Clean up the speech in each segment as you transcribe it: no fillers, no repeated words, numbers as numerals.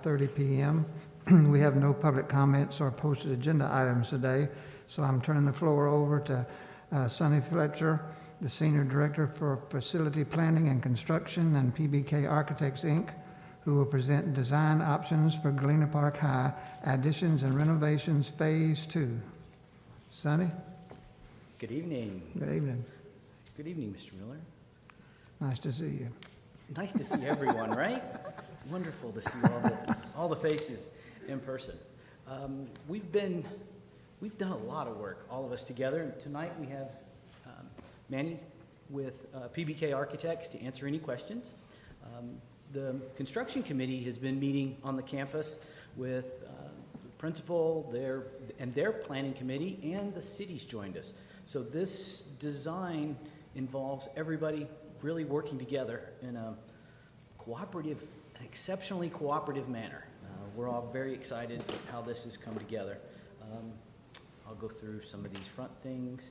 5:30 p.m. We have no public comments or posted agenda items today, so I'm turning the floor over to Sonny Fletcher, the Senior Director for Facility Planning and Construction and PBK Architects, Inc., who will present design options for Galena Park High additions and renovations Phase 2. Sonny? Good evening. Good evening. Good evening, Mr. Miller. Nice to see you. Nice to see everyone, right? Wonderful to see all the faces in person. We've done a lot of work, all of us together. Tonight we have Manny with PBK Architects to answer any questions. The construction committee has been meeting on the campus with the principal, their planning committee, and the city's joined us. So this design involves everybody really working together in a cooperative, an exceptionally cooperative manner. We're all very excited how this has come together. I'll go through some of these front things.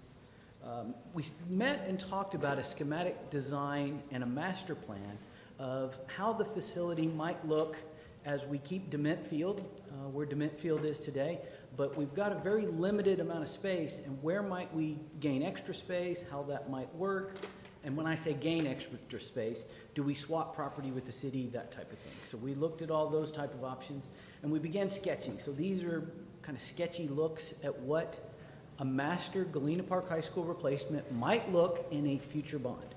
We met and talked about a schematic design and a master plan of how the facility might look as we keep Dement Field, where Dement Field is today, but we've got a very limited amount of space, and where might we gain extra space, how that might work, and when I say gain extra space, do we swap property with the city, that type of thing. So we looked at all those type of options, and we began sketching. So these are kind of sketchy looks at what a master Galena Park High School replacement might look in a future bond.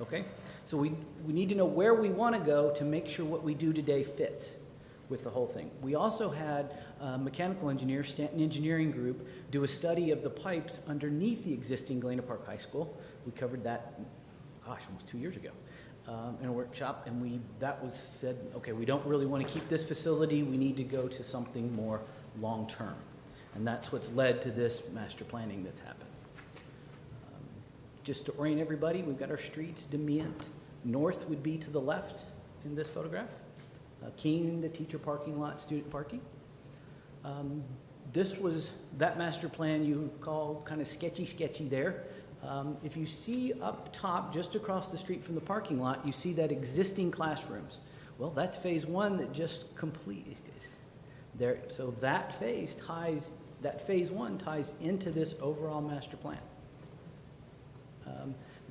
Okay? So we need to know where we want to go to make sure what we do today fits with the whole thing. We also had a mechanical engineer, Stanton Engineering Group, do a study of the pipes underneath the existing Galena Park High School. We covered that, almost 2 years ago in a workshop, and that was said, okay, we don't really want to keep this facility. We need to go to something more long-term. And that's what's led to this master planning that's happened. Just to orient everybody, we've got our streets. Dement North would be to the left in this photograph. Keene, the teacher parking lot, student parking. This was that master plan you call kind of sketchy there. If you see up top, just across the street from the parking lot, you see that existing classrooms. Well, that's phase 1 that just completed there. So that phase 1 ties into this overall master plan.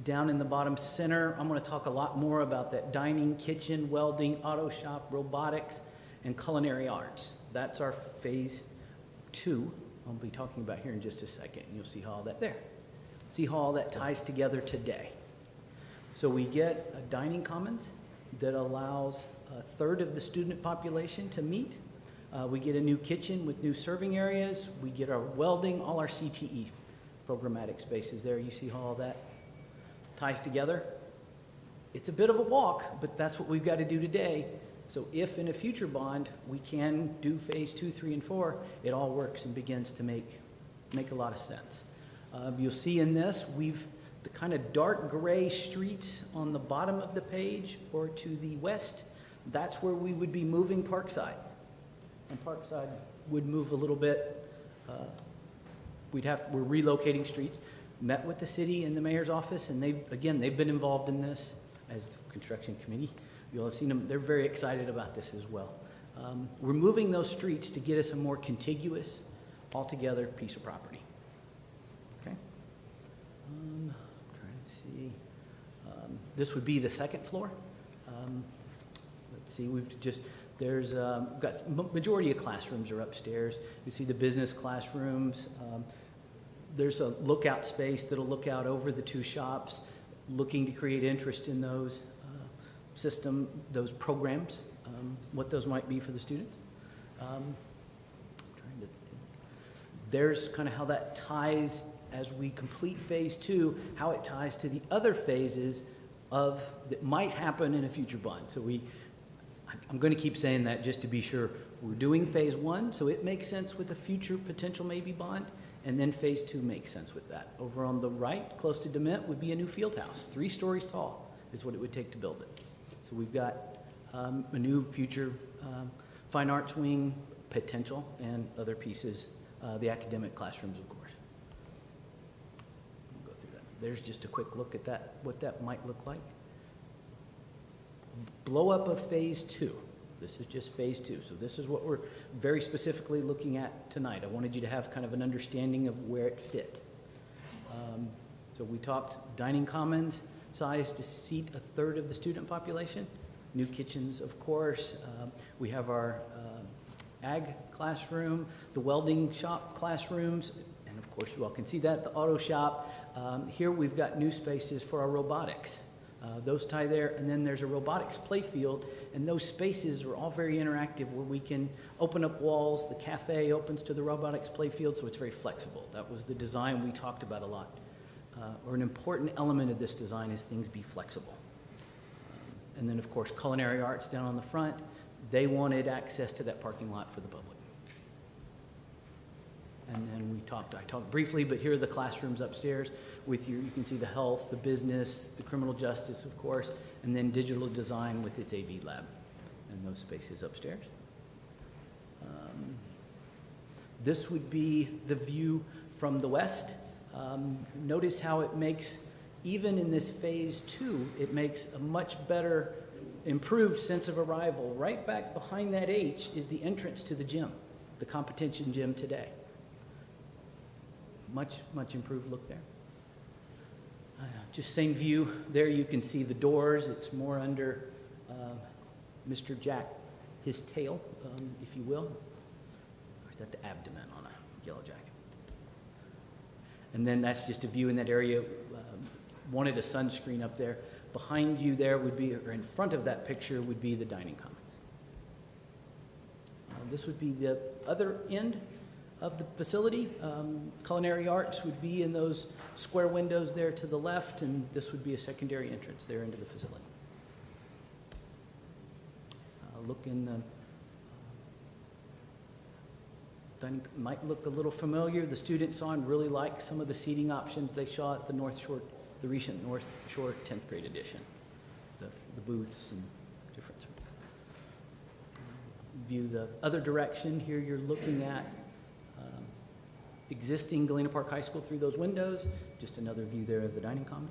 Down in the bottom center, I'm going to talk a lot more about that dining, kitchen, welding, auto shop, robotics, and culinary arts. That's our phase 2. I'll be talking about here in just a second, and you'll see how all that ties together today. So we get a dining commons that allows a third of the student population to meet. We get a new kitchen with new serving areas. We get our welding, all our CTE programmatic spaces there. You see how all that ties together. It's a bit of a walk, but that's what we've got to do today. So if in a future bond we can do phase 2, 3, and 4, it all works and begins to make a lot of sense. You'll see in this, the kind of dark gray streets on the bottom of the page or to the west, that's where we would be moving Parkside. And Parkside would move a little bit. We're relocating streets. Met with the city and the mayor's office, and they've been involved in this as construction committee. You'll have seen them. They're very excited about this as well. We're moving those streets to get us a more contiguous, all-together piece of property. Okay. I'm trying to see. This would be the second floor. Let's see. There's got majority of classrooms are upstairs. You see the business classrooms. There's a lookout space that'll look out over the 2 shops, looking to create interest in those those programs, what those might be for the students. There's kind of how that ties as we complete phase 2, how it ties to the other phases that might happen in a future bond. So I'm going to keep saying that just to be sure. We're doing phase 1, so it makes sense with a future potential maybe bond. And then phase 2 makes sense with that. Over on the right, close to Dement, would be a new field house. 3 stories tall is what it would take to build it. So we've got a new future fine arts wing potential and other pieces, the academic classrooms, of course. We'll go through that. There's just a quick look at that, what that might look like. Blow up of phase 2. This is just phase 2. So this is what we're very specifically looking at tonight. I wanted you to have kind of an understanding of where it fit. So we talked dining commons, size to seat a third of the student population. New kitchens, of course. We have our ag classroom, the welding shop classrooms, and of course you all can see that, the auto shop. Here we've got new spaces for our robotics. Those tie there, and then there's a robotics playfield, and those spaces are all very interactive where we can open up walls. The cafe opens to the robotics playfield, so it's very flexible. That was the design we talked about a lot. Or an important element of this design is things be flexible. And then, of course, culinary arts down on the front. They wanted access to that parking lot for the public. And then I talked briefly, but here are the classrooms upstairs with you can see the health, the business, the criminal justice, of course, and then digital design with its AV lab and those spaces upstairs. This would be the view from the west. Notice how it makes, even in this phase 2, it makes a much better, improved sense of arrival. Right back behind that H is the entrance to the gym, the competition gym today. Much, much improved look there. Just same view. There you can see the doors. It's more under Mr. Jack, his tail, if you will. Or is that the abdomen on a yellow jacket? And then that's just a view in that area. Wanted a sunscreen up there. Behind you there would be, or in front of that picture would be the dining commons. This would be the other end of the facility. Culinary arts would be in those square windows there to the left, and this would be a secondary entrance there into the facility. Look in the dining, might look a little familiar. The students saw and really liked some of the seating options they saw at the North Shore, the recent North Shore 10th grade edition. The booths and different. View the other direction. Here you're looking at existing Galena Park High School through those windows. Just another view there of the dining commons.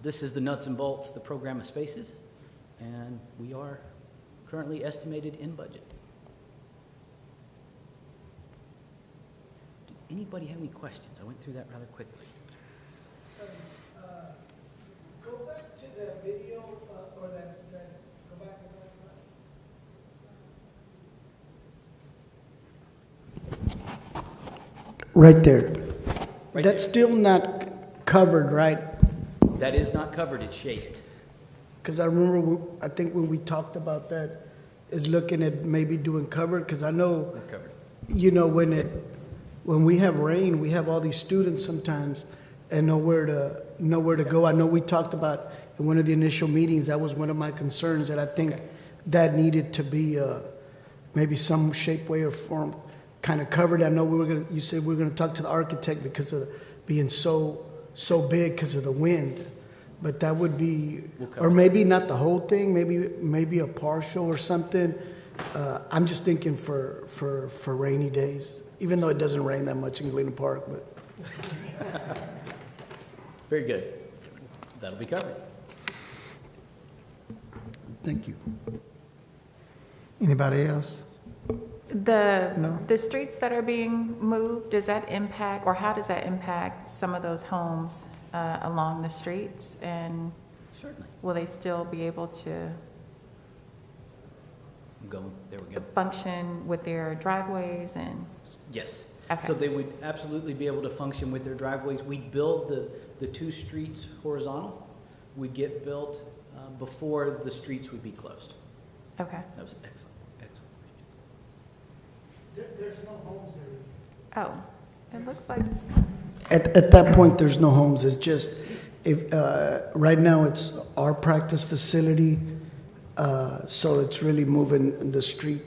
This is the nuts and bolts, the program of spaces, and we are currently estimated in budget. Did anybody have any questions? I went through that rather quickly. So, go back to the video, or that, go back. Right there. Right That's there. still not covered, right? That is not covered, it's shaded. Because I remember, I think when we talked about that, is looking at maybe doing covered, because I know, Not covered. you know, when we have rain, we have all these students sometimes and nowhere to go. I know we talked about in one of the initial meetings, that was one of my concerns, that I think that needed to be maybe some shape, way, or form kind of covered. I know you said we were gonna talk to the architect because of being so big because of the wind, but that would be, or maybe not the whole thing, maybe a partial or something. I'm just thinking for rainy days, even though it doesn't rain that much in Galena Park, but. Very good. That'll be covered. Thank you. Anybody else? No. The streets that are being moved, does that impact, or how does that impact some of those homes along the streets? And Certainly. will they still be able to There we go. function with their driveways and? Yes. Okay. So they would absolutely be able to function with their driveways. We build the two streets horizontal. We get built before the streets would be closed. Okay. That was excellent. There's no homes there. Oh, it looks like, At that point, there's no homes. It's just, if right now it's our practice facility, so it's really moving the street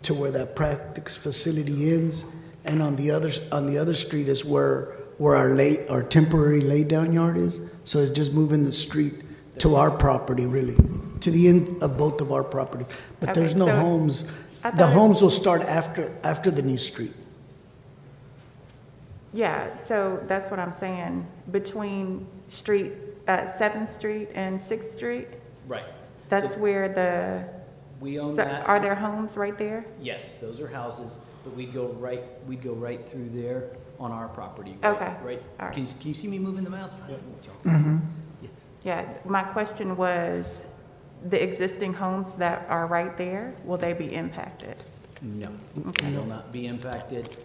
to where that practice facility ends, and on the other street is where our temporary laydown yard is. So it's just moving the street to our property, really, to the end of both of our property. But Okay, there's no so homes. I The thought it- homes will start after the new street. yeah, so that's what I'm saying. Between 7th Street and 6th Street, Right. that's So- where the We own So that. are there homes right there? Yes, those are houses, but we'd go right through there on our property. Okay. Right. All right. Can you see me moving the mouse? Yes. Yeah, my question was, the existing homes that are right there, will they be impacted? No, they will not be impacted,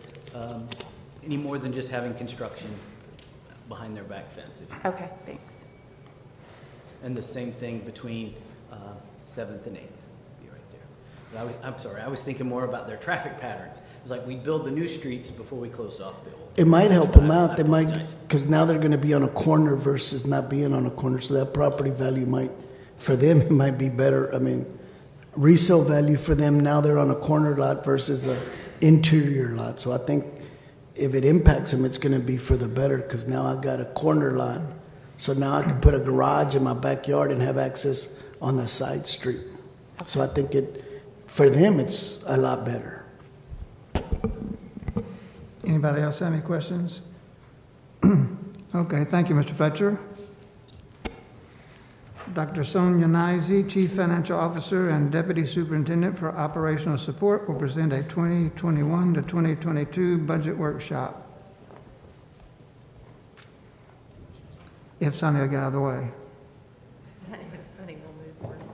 any more than just having construction behind their back fence. Okay, thanks. And the same thing between 7th and 8th, be right there. But I'm sorry, I was thinking more about their traffic patterns. It's like we build the new streets before we close off the old. It might help them out. I They might, apologize. because now they're going to be on a corner versus not being on a corner. So that property value might, for them, it might be better. I mean, resale value for them, now they're on a corner lot versus a interior lot. So I think if it impacts them, it's going to be for the better, because now I got a corner lot. So now I can put a garage in my backyard and have access on the side street. So I think for them, it's a lot better. Anybody else have any questions? Okay, thank you, Mr. Fletcher. Dr. Sonia Nyze, Chief Financial Officer and Deputy Superintendent for Operational Support, will present a 2021 to 2022 budget workshop. If Sonia will get out of the way. Sunny will move first.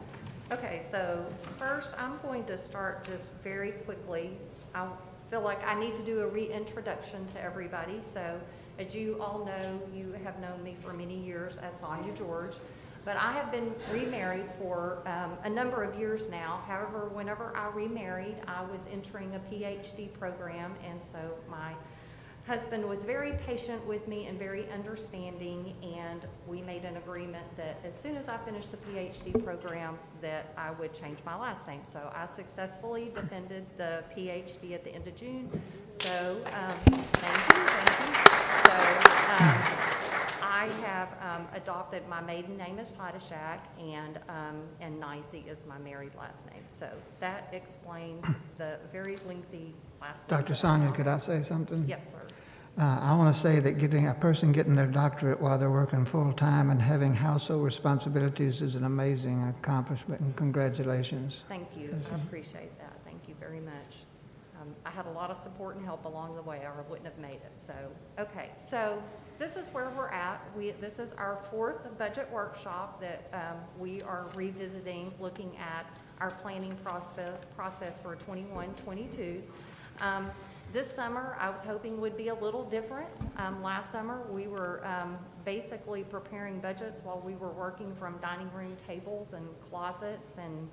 Okay, so first I'm going to start just very quickly. I feel like I need to do a reintroduction to everybody. So as you all know, you have known me for many years as Sonia George, but I have been remarried for a number of years now. However, whenever I remarried, I was entering a PhD program, and so my husband was very patient with me and very understanding, and we made an agreement that as soon as I finished the PhD program that I would change my last name. So I successfully defended the PhD at the end of June. So thank you. So I have adopted, my maiden name is Hadashak, and Nyze is my married last name. So that explains the very lengthy last name. Dr. Sonia, could I say something? Yes, sir. I want to say that getting a person getting their doctorate while they're working full-time and having household responsibilities is an amazing accomplishment, and congratulations. Thank you. I appreciate that. Thank you very much. I had a lot of support and help along the way, or I wouldn't have made it. So, okay. So this is where we're at. This is our fourth budget workshop that we are revisiting, looking at our planning process for 21-22. This summer, I was hoping would be a little different. Last summer, we were basically preparing budgets while we were working from dining room tables and closets and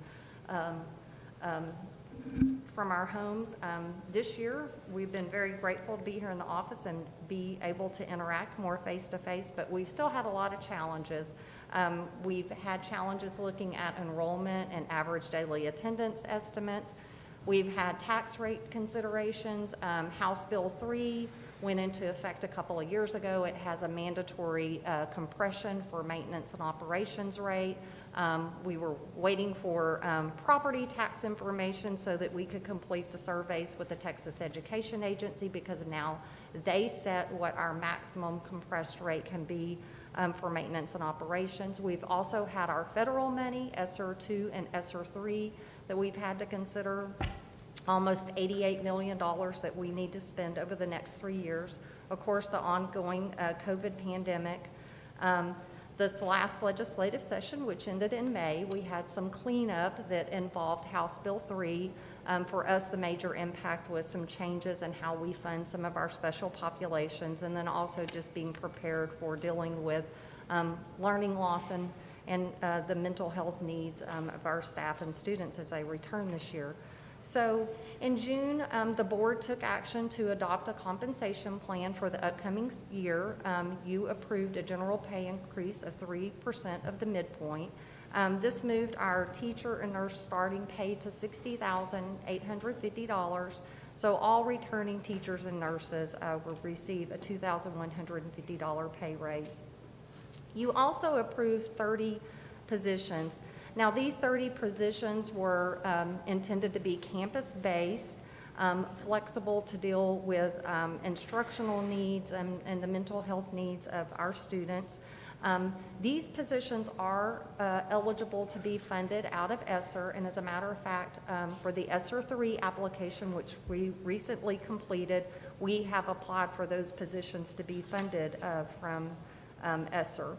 from our homes. This year, we've been very grateful to be here in the office and be able to interact more face-to-face, but we've still had a lot of challenges. We've had challenges looking at enrollment and average daily attendance estimates. We've had tax rate considerations. House Bill 3 went into effect a couple of years ago. It has a mandatory compression for maintenance and operations rate. We were waiting for property tax information so that we could complete the surveys with the Texas Education Agency, because now they set what our maximum compressed rate can be for maintenance and operations. We've also had our federal money, ESSER 2 and ESSER 3, that we've had to consider, almost $88 million that we need to spend over the next 3 years. Of course, the ongoing COVID pandemic. This last legislative session, which ended in May, we had some cleanup that involved House Bill 3. For us, the major impact was some changes in how we fund some of our special populations, and then also just being prepared for dealing with learning loss and the mental health needs of our staff and students as they return this year. So in June, the board took action to adopt a compensation plan for the upcoming year. You approved a general pay increase of 3% of the midpoint. This moved our teacher and nurse starting pay to $60,850. So all returning teachers and nurses will receive a $2,150 pay raise. You also approved 30 positions. Now, these 30 positions were intended to be campus-based, flexible to deal with instructional needs and the mental health needs of our students. These positions are eligible to be funded out of ESSER, and as a matter of fact, for the ESSER 3 application, which we recently completed, we have applied for those positions to be funded from ESSER.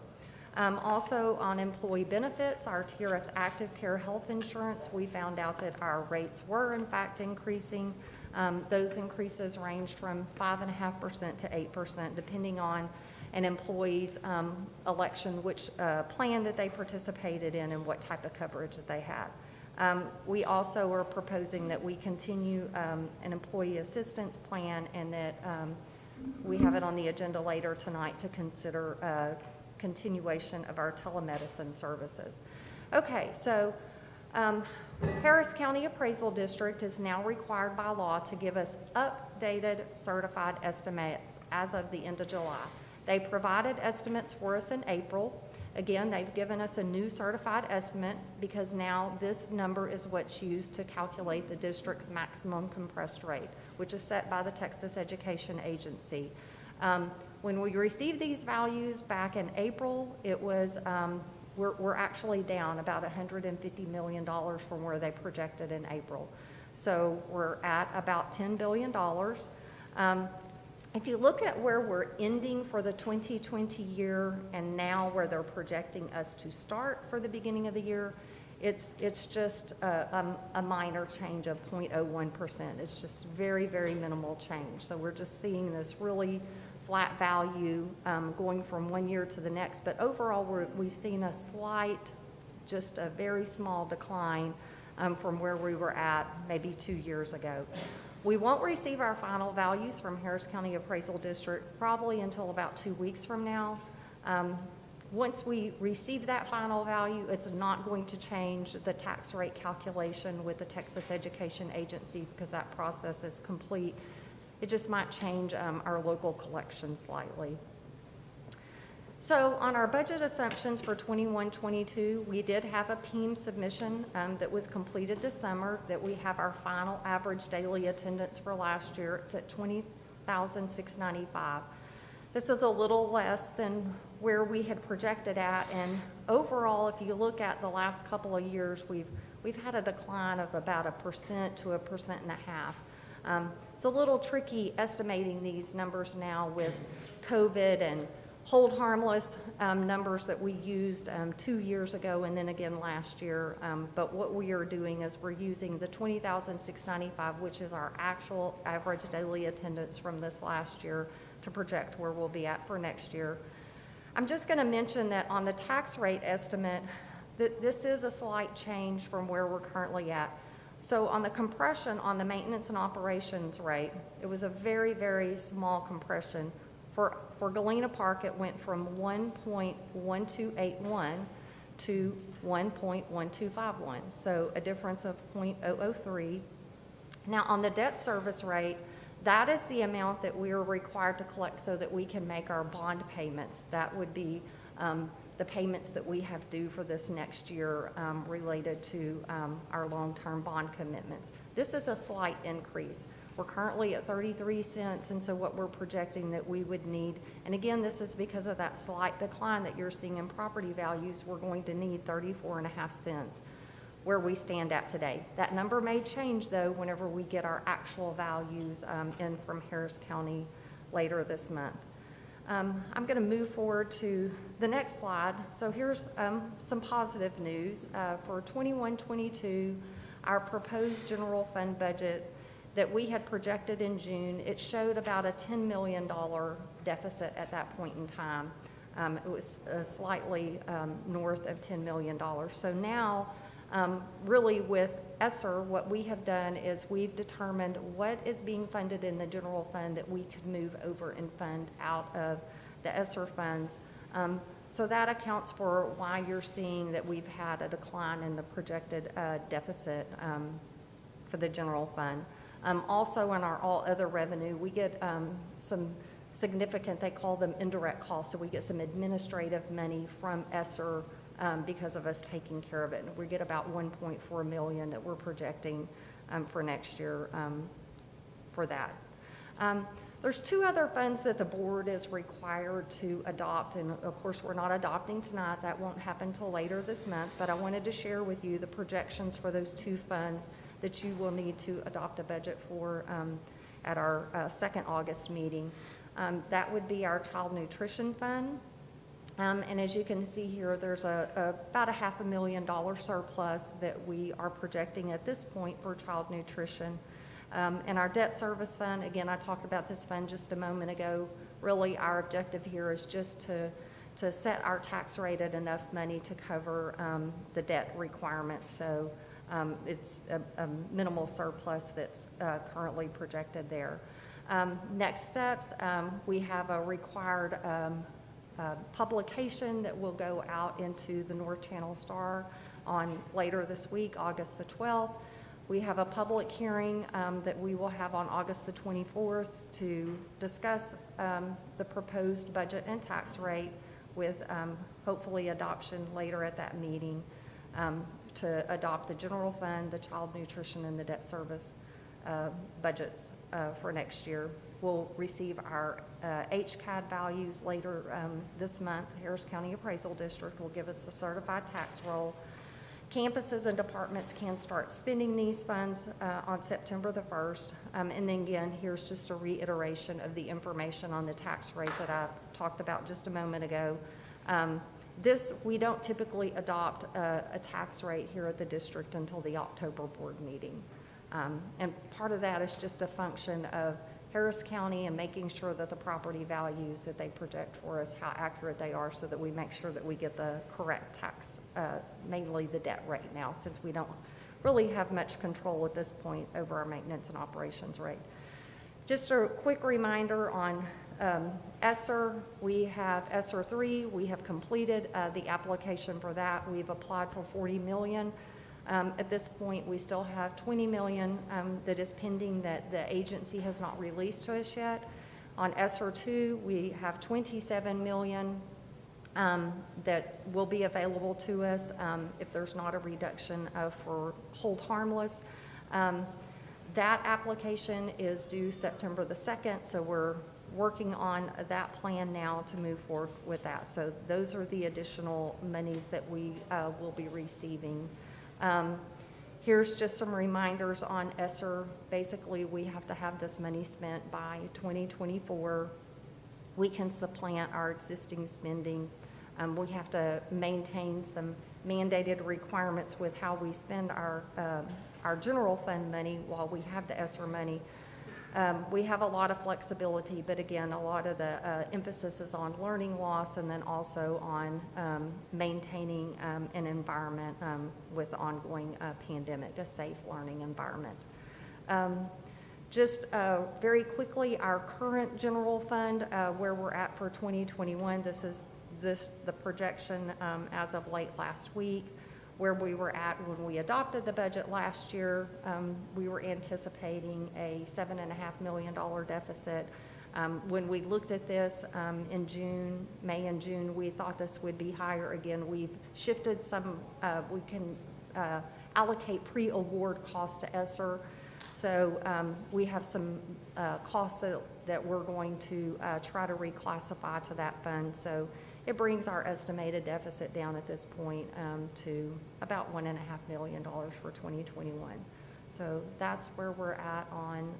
Also on employee benefits, our TRS Active Care Health Insurance, we found out that our rates were in fact increasing. Those increases ranged from 5.5% to 8%, depending on an employee's election, which plan that they participated in and what type of coverage that they had. We also are proposing that we continue an employee assistance plan, and that we have it on the agenda later tonight to consider continuation of our telemedicine services. Okay, so Harris County Appraisal District is now required by law to give us updated certified estimates as of the end of July. They provided estimates for us in April. Again, they've given us a new certified estimate because now this number is what's used to calculate the district's maximum compressed rate, which is set by the Texas Education Agency. When we received these values back in April, it was, we're actually down about $150 million from where they projected in April. So we're at about $10 billion. If you look at where we're ending for the 2020 year and now where they're projecting us to start for the beginning of the year, it's just a minor change of 0.01%. It's just very, very minimal change. So we're just seeing this really flat value going from one year to the next. But overall, we've seen a slight, just a very small decline from where we were at maybe 2 years ago. We won't receive our final values from Harris County Appraisal District probably until about 2 weeks from now. Once we receive that final value, it's not going to change the tax rate calculation with the Texas Education Agency because that process is complete. It just might change our local collection slightly. So on our budget assumptions for 21-22, we did have a PEEM submission that was completed this summer, that we have our final average daily attendance for last year. It's at 20,695. This is a little less than where we had projected at, and overall, if you look at the last couple of years, we've had a decline of about 1% to 1.5%. It's a little tricky estimating these numbers now with COVID and hold harmless numbers that we used 2 years ago and then again last year. But what we are doing is we're using the 20,695, which is our actual average daily attendance from this last year, to project where we'll be at for next year. I'm just going to mention that on the tax rate estimate, that this is a slight change from where we're currently at. So on the compression on the maintenance and operations rate, it was a very, very small compression. For Galena Park, it went from 1.1281 to 1.1251, so a difference of 0.003. Now, on the debt service rate, that is the amount that we are required to collect so that we can make our bond payments. That would be the payments that we have due for this next year related to our long-term bond commitments. This is a slight increase. We're currently at 33 cents, and so what we're projecting that we would need, and again, this is because of that slight decline that you're seeing in property values, we're going to need 34.5 cents where we stand at today. That number may change, though, whenever we get our actual values in from Harris County later this month. I'm going to move forward to the next slide. So here's some positive news. For 21-22, our proposed general fund budget that we had projected in June, it showed about a $10 million deficit at that point in time. It was slightly north of $10 million. So now, really with ESSER, what we have done is we've determined what is being funded in the general fund that we could move over and fund out of the ESSER funds. So that accounts for why you're seeing that we've had a decline in the projected deficit for the general fund. Also in our all other revenue, we get some significant, they call them indirect costs, so we get some administrative money from ESSER because of us taking care of it. And we get about $1.4 million that we're projecting for next year for that. There's two other funds that the board is required to adopt, and of course, we're not adopting tonight. That won't happen till later this month, but I wanted to share with you the projections for those two funds that you will need to adopt a budget for at our second August meeting. That would be our Child Nutrition Fund. And as you can see here, there's about a $500,000 surplus that we are projecting at this point for child nutrition. And our debt service fund, again, I talked about this fund just a moment ago. Really, our objective here is just to set our tax rate at enough money to cover the debt requirements. So it's a minimal surplus that's currently projected there. Next steps, we have a required publication that will go out into the North Channel Star on later this week, August the 12th. We have a public hearing that we will have on August the 24th to discuss the proposed budget and tax rate with hopefully adoption later at that meeting to adopt the general fund, the child nutrition, and the debt service budgets for next year. We'll receive our HCAD values later this month. Harris County Appraisal District will give us the certified tax roll. Campuses and departments can start spending these funds on September the 1st. And then again, here's just a reiteration of the information on the tax rate that I talked about just a moment ago. We don't typically adopt a tax rate here at the district until the October board meeting. And part of that is just a function of Harris County and making sure that the property values that they project for us, how accurate they are, so that we make sure that we get the correct tax, mainly the debt rate now, since we don't really have much control at this point over our maintenance and operations rate. Just a quick reminder on ESSER. We have ESSER 3. We have completed the application for that. We've applied for $40 million. At this point, we still have $20 million that is pending that the agency has not released to us yet. On ESSER 2, we have $27 million that will be available to us if there's not a reduction for hold harmless. That application is due September the 2nd, so we're working on that plan now to move forward with that. So those are the additional monies that we will be receiving. Here's just some reminders on ESSER. Basically, we have to have this money spent by 2024. We can supplant our existing spending. We have to maintain some mandated requirements with how we spend our general fund money while we have the ESSER money. We have a lot of flexibility, but again, a lot of the emphasis is on learning loss and then also on maintaining an environment with the ongoing pandemic, a safe learning environment. Just very quickly, our current general fund, where we're at for 2021, this is the projection as of late last week. Where we were at when we adopted the budget last year, we were anticipating a $7.5 million deficit. When we looked at this in May and June, we thought this would be higher. Again, we've shifted some, we can allocate pre-award costs to ESSER. So we have some costs that we're going to try to reclassify to that fund. So it brings our estimated deficit down at this point to about $1.5 million for 2021. So that's where we're at on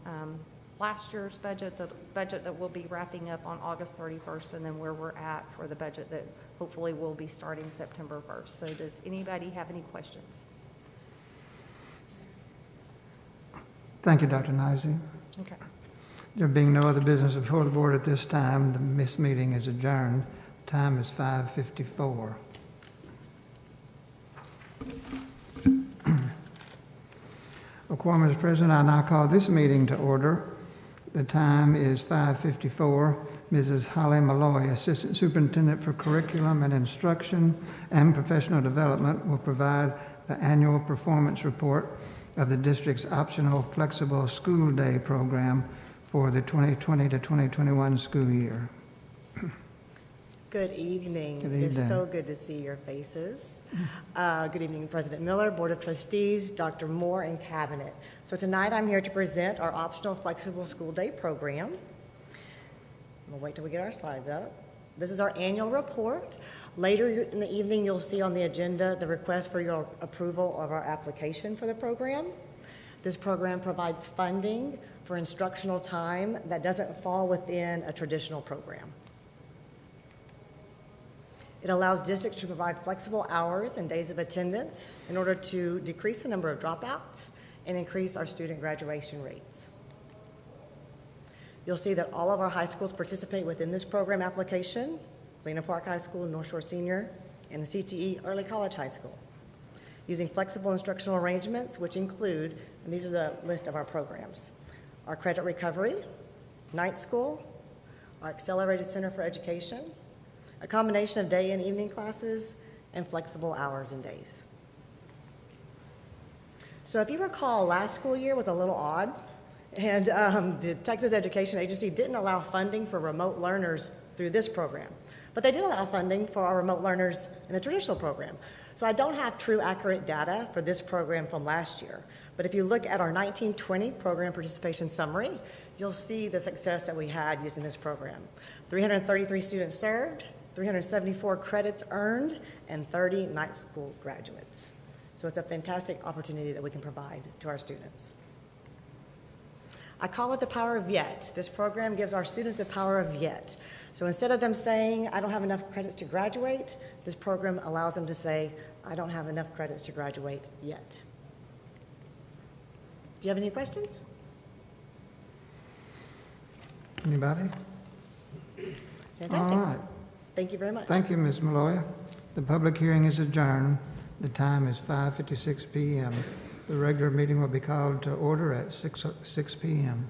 last year's budget, the budget that we'll be wrapping up on August 31st, and then where we're at for the budget that hopefully will be starting September 1st. So does anybody have any questions? Thank you, Dr. Nizzi. Okay. There being no other business before the board at this time, this meeting is adjourned. Time is 5:54. A quorum is present. I now call this meeting to order. The time is 5:54. Mrs. Holly Malloy, Assistant Superintendent for Curriculum and Instruction and Professional Development, will provide the annual performance report of the district's optional flexible school day program for the 2020 to 2021 school year. Good evening. Good evening. It's so good to see your faces. Good evening, President Miller, Board of Trustees, Dr. Moore, and Cabinet. So tonight I'm here to present our optional flexible school day program. We'll wait till we get our slides up. This is our annual report. Later in the evening, you'll see on the agenda the request for your approval of our application for the program. This program provides funding for instructional time that doesn't fall within a traditional program. It allows districts to provide flexible hours and days of attendance in order to decrease the number of dropouts and increase our student graduation rates. You'll see that all of our high schools participate within this program application: Galena Park High School, North Shore Senior, and the CTE Early College High School, using flexible instructional arrangements, which include, and these are the list of our programs: our credit recovery, night school, our accelerated center for education, a combination of day and evening classes, and flexible hours and days. So if you recall, last school year was a little odd, and the Texas Education Agency didn't allow funding for remote learners through this program, but they did allow funding for our remote learners in the traditional program. So I don't have true accurate data for this program from last year, but if you look at our 1920 program participation summary, you'll see the success that we had using this program. 333 students served, 374 credits earned, and 30 night school graduates. So it's a fantastic opportunity that we can provide to our students. I call it the power of yet. This program gives our students the power of yet. So instead of them saying, I don't have enough credits to graduate, this program allows them to say, I don't have enough credits to graduate yet. Do you have any questions? Anybody? Fantastic. All right. Thank you very much. Thank you, Ms. Malloy. The public hearing is adjourned. The time is 5:56 p.m. The regular meeting will be called to order at 6 p.m.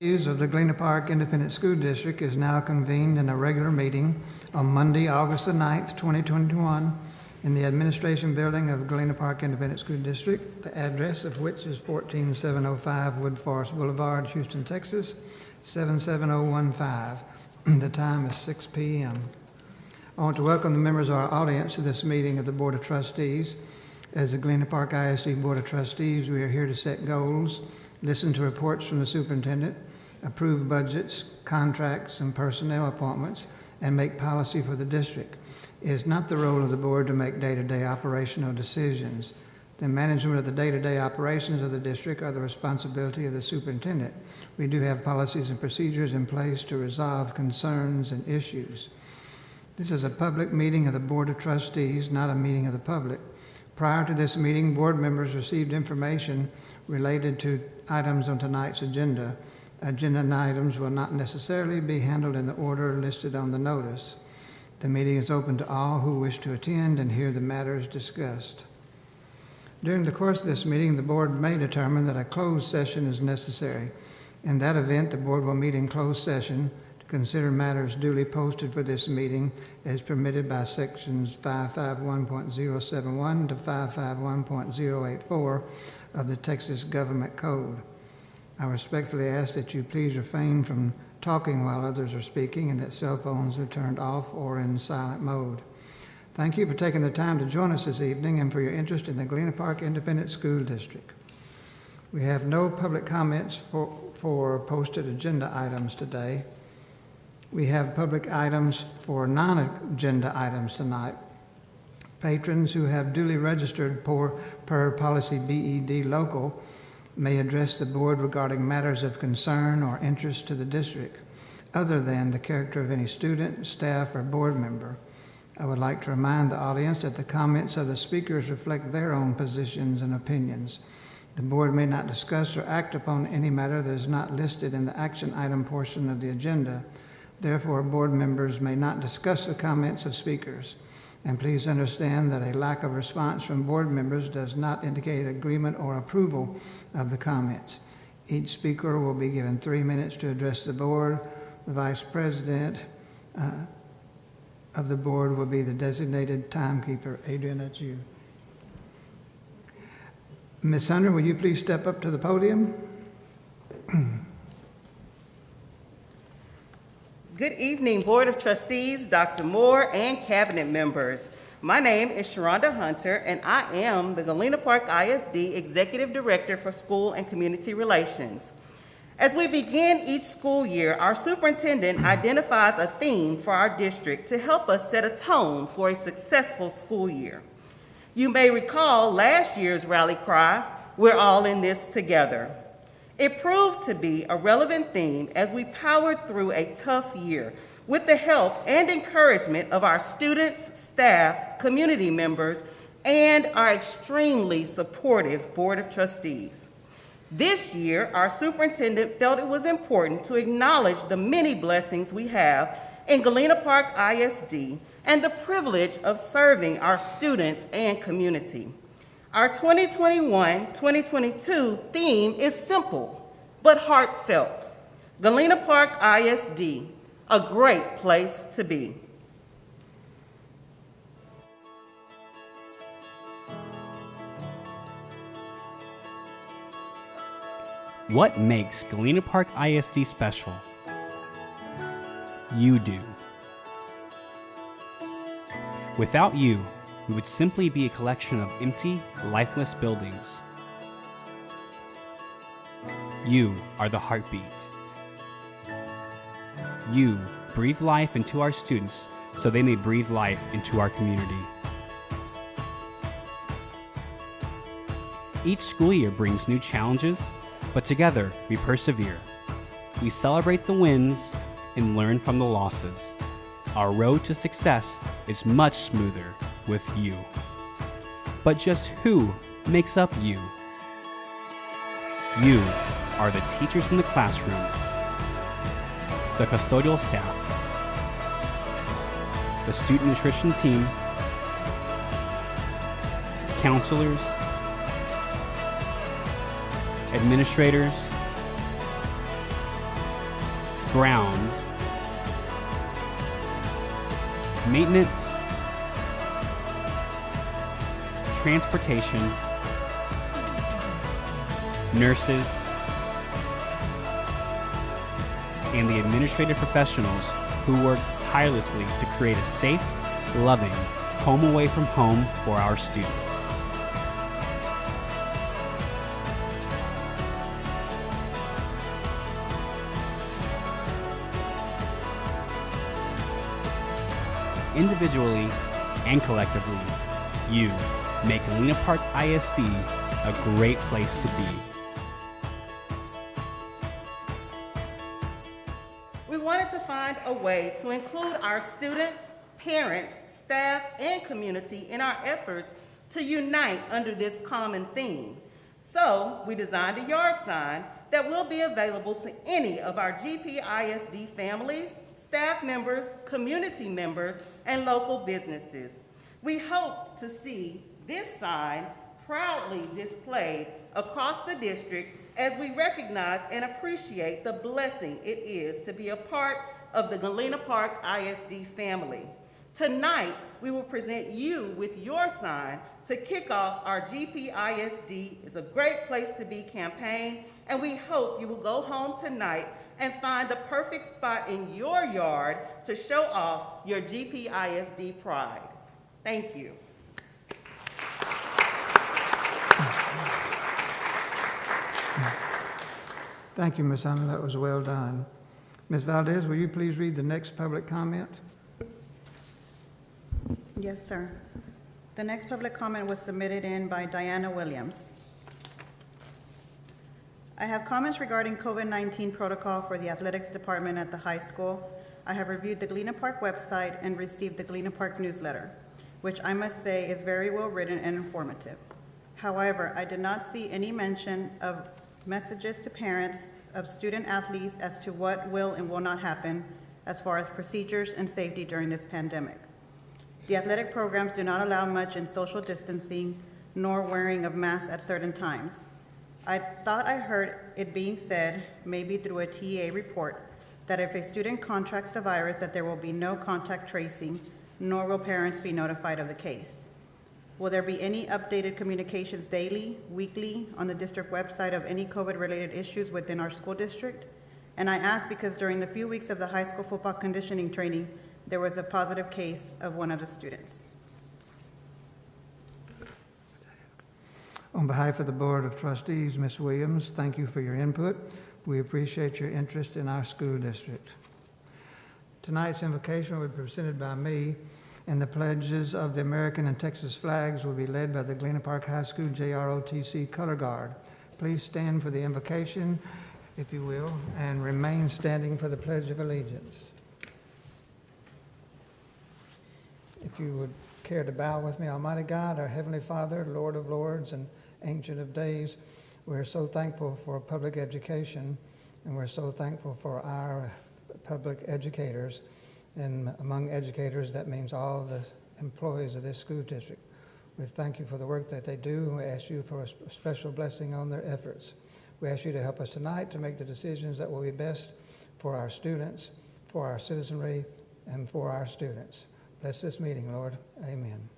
Of the Galena Park Independent School District is now convened in a regular meeting on Monday, August the 9th, 2021, in the Administration Building of Galena Park Independent School District, the address of which is 14705 Wood Forest Boulevard, Houston, Texas, 77015. The time is 6 p.m. I want to welcome the members of our audience to this meeting of the Board of Trustees. As the Galena Park I.S.D. Board of Trustees, we are here to set goals, listen to reports from the superintendent, approve budgets, contracts, and personnel appointments, and make policy for the district. It is not the role of the board to make day-to-day operational decisions. The management of the day-to-day operations of the district are the responsibility of the superintendent. We do have policies and procedures in place to resolve concerns and issues. This is a public meeting of the Board of Trustees, not a meeting of the public. Prior to this meeting, board members received information related to items on tonight's agenda. Agenda items will not necessarily be handled in the order listed on the notice. The meeting is open to all who wish to attend and hear the matters discussed. During the course of this meeting, the board may determine that a closed session is necessary. In that event, the board will meet in closed session to consider matters duly posted for this meeting as permitted by sections 551.071 to 551.084 of the Texas Government Code. I respectfully ask that you please refrain from talking while others are speaking and that cell phones are turned off or in silent mode. Thank you for taking the time to join us this evening and for your interest in the Galena Park Independent School District. We have no public comments for posted agenda items today. We have public items for non-agenda items tonight. Patrons who have duly registered per policy BED local may address the board regarding matters of concern or interest to the district, other than the character of any student, staff, or board member. I would like to remind the audience that the comments of the speakers reflect their own positions and opinions. The board may not discuss or act upon any matter that is not listed in the action item portion of the agenda. Therefore, board members may not discuss the comments of speakers. And please understand that a lack of response from board members does not indicate agreement or approval of the comments. Each speaker will be given 3 minutes to address the board. The vice president of the board will be the designated timekeeper. Adrian, that's you. Ms. Hunter, will you please step up to the podium? Good evening, Board of Trustees, Dr. Moore, and Cabinet members. My name is Sharonda Hunter, and I am the Galena Park I.S.D. Executive Director for School and Community Relations. As we begin each school year, our superintendent identifies a theme for our district to help us set a tone for a successful school year. You may recall last year's rally cry, "We're all in this together." It proved to be a relevant theme as we powered through a tough year with the help and encouragement of our students, staff, community members, and our extremely supportive Board of Trustees. This year, our superintendent felt it was important to acknowledge the many blessings we have in Galena Park I.S.D. and the privilege of serving our students and community. Our 2021-2022 theme is simple, but heartfelt. Galena Park I.S.D., a great place to be. What makes Galena Park I.S.D. special? You do. Without you, we would simply be a collection of empty, lifeless buildings. You are the heartbeat. You breathe life into our students so they may breathe life into our community. Each school year brings new challenges, but together we persevere. We celebrate the wins and learn from the losses. Our road to success is much smoother with you. But just who makes up you? You are the teachers in the classroom, the custodial staff, the student nutrition team, counselors, administrators, grounds, maintenance, transportation, nurses, and the administrative professionals who work tirelessly to create a safe, loving home away from home for our students. Individually and collectively, you make Galena Park I.S.D. a great place to be. We wanted to find a way to include our students, parents, staff, and community in our efforts to unite under this common theme. So we designed a yard sign that will be available to any of our GPISD families, staff members, community members, and local businesses. We hope to see this sign proudly displayed across the district as we recognize and appreciate the blessing it is to be a part of the Galena Park I.S.D. family. Tonight, we will present you with your sign to kick off our GPISD is a great place to be campaign, and we hope you will go home tonight and find the perfect spot in your yard to show off your GPISD pride. Thank you. Thank you, Ms. Hunter. That was well done. Ms. Valdez, will you please read the next public comment? Yes, sir. The next public comment was submitted in by Diana Williams. I have comments regarding COVID-19 protocol for the athletics department at the high school. I have reviewed the Galena Park website and received the Galena Park newsletter, which I must say is very well written and informative. However, I did not see any mention of messages to parents of student athletes as to what will and will not happen as far as procedures and safety during this pandemic. The athletic programs do not allow much in social distancing nor wearing of masks at certain times. I thought I heard it being said, maybe through a TA report, that if a student contracts the virus, that there will be no contact tracing, nor will parents be notified of the case. Will there be any updated communications daily, weekly, on the district website of any COVID-related issues within our school district? And I ask because during the few weeks of the high school football conditioning training, there was a positive case of one of the students. On behalf of the Board of Trustees, Ms. Williams, thank you for your input. We appreciate your interest in our school district. Tonight's invocation will be presented by me, and the pledges of the American and Texas flags will be led by the Galena Park High School JROTC Color Guard. Please stand for the invocation, if you will, and remain standing for the Pledge of Allegiance. If you would care to bow with me, Almighty God, our Heavenly Father, Lord of Lords, and Ancient of Days, we're so thankful for public education, and we're so thankful for our public educators. And among educators, that means all the employees of this school district. We thank you for the work that they do, and we ask you for a special blessing on their efforts. We ask you to help us tonight to make the decisions that will be best for our students, for our citizenry, and for our students. Bless this meeting, Lord. Amen.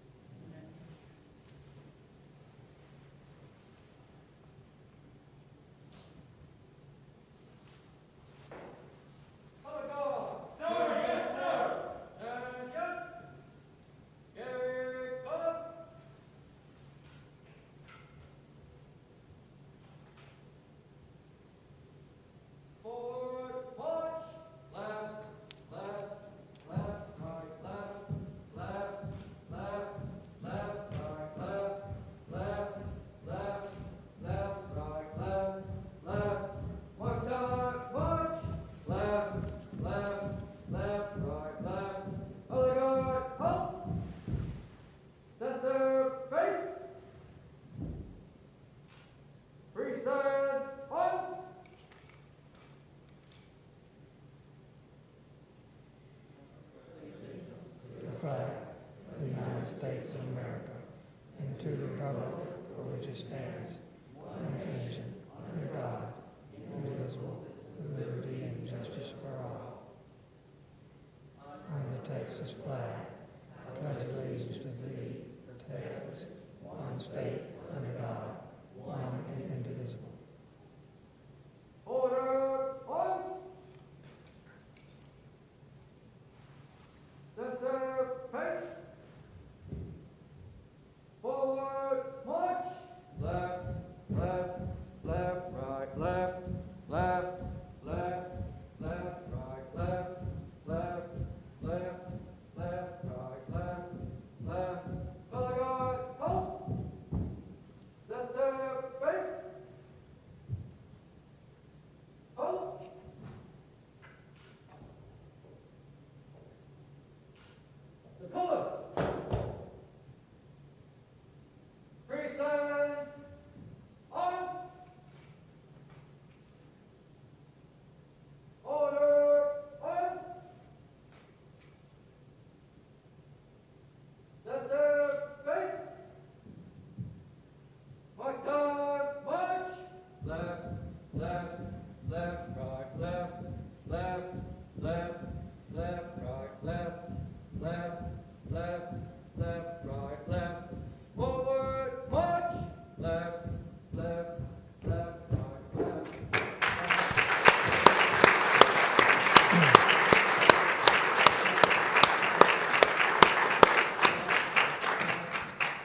Left, right, left, left,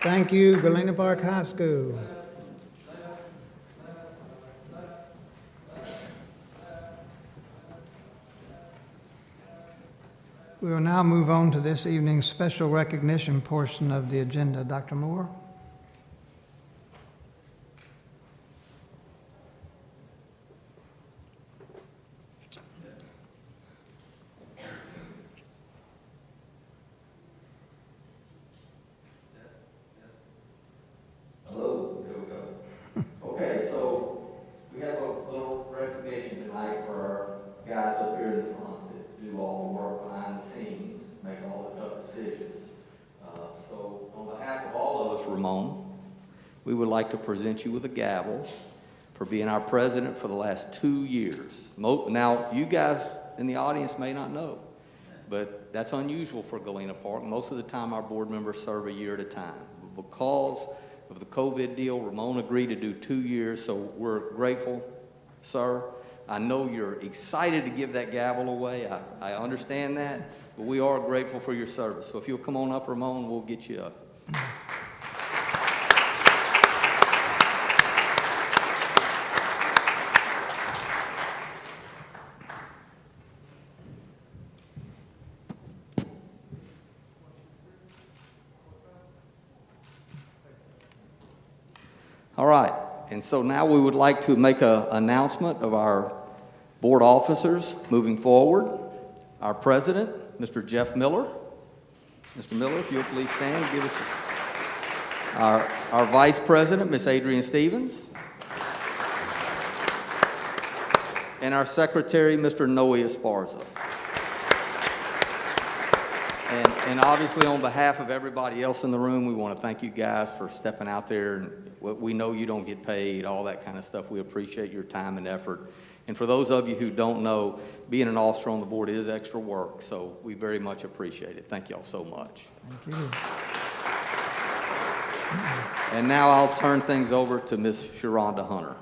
Thank you, Galena Park High School. We will now move on to this evening's special recognition portion of the agenda. Dr. Moore? Hello, go. Okay, so we have a little recognition tonight for our guys up here in the front that do all the work behind the scenes, make all the tough decisions. So on behalf of all of us, Ramon, we would like to present you with a gavel for being our president for the last 2 years. Now, you guys in the audience may not know, but that's unusual for Galena Park. Most of the time, our board members serve a year at a time. Because of the COVID deal, Ramon agreed to do 2 years, so we're grateful, sir. I know you're excited to give that gavel away. I understand that, but we are grateful for your service. So if you'll come on up, Ramon, we'll get you up. All right, and so now we would like to make an announcement of our board officers moving forward. Our president, Mr. Jeff Miller. Mr. Miller, if you'll please stand and give us our vice president, Miss Adrienne Stevens. And our secretary, Mr. Noe Esparza. And obviously, on behalf of everybody else in the room, we want to thank you guys for stepping out there. And we know you don't get paid, all that kind of stuff. We appreciate your time and effort. And for those of you who don't know, being an officer on the board is extra work, so we very much appreciate it. Thank y'all so much. Thank you. And now I'll turn things over to Miss Sharonda Hunter.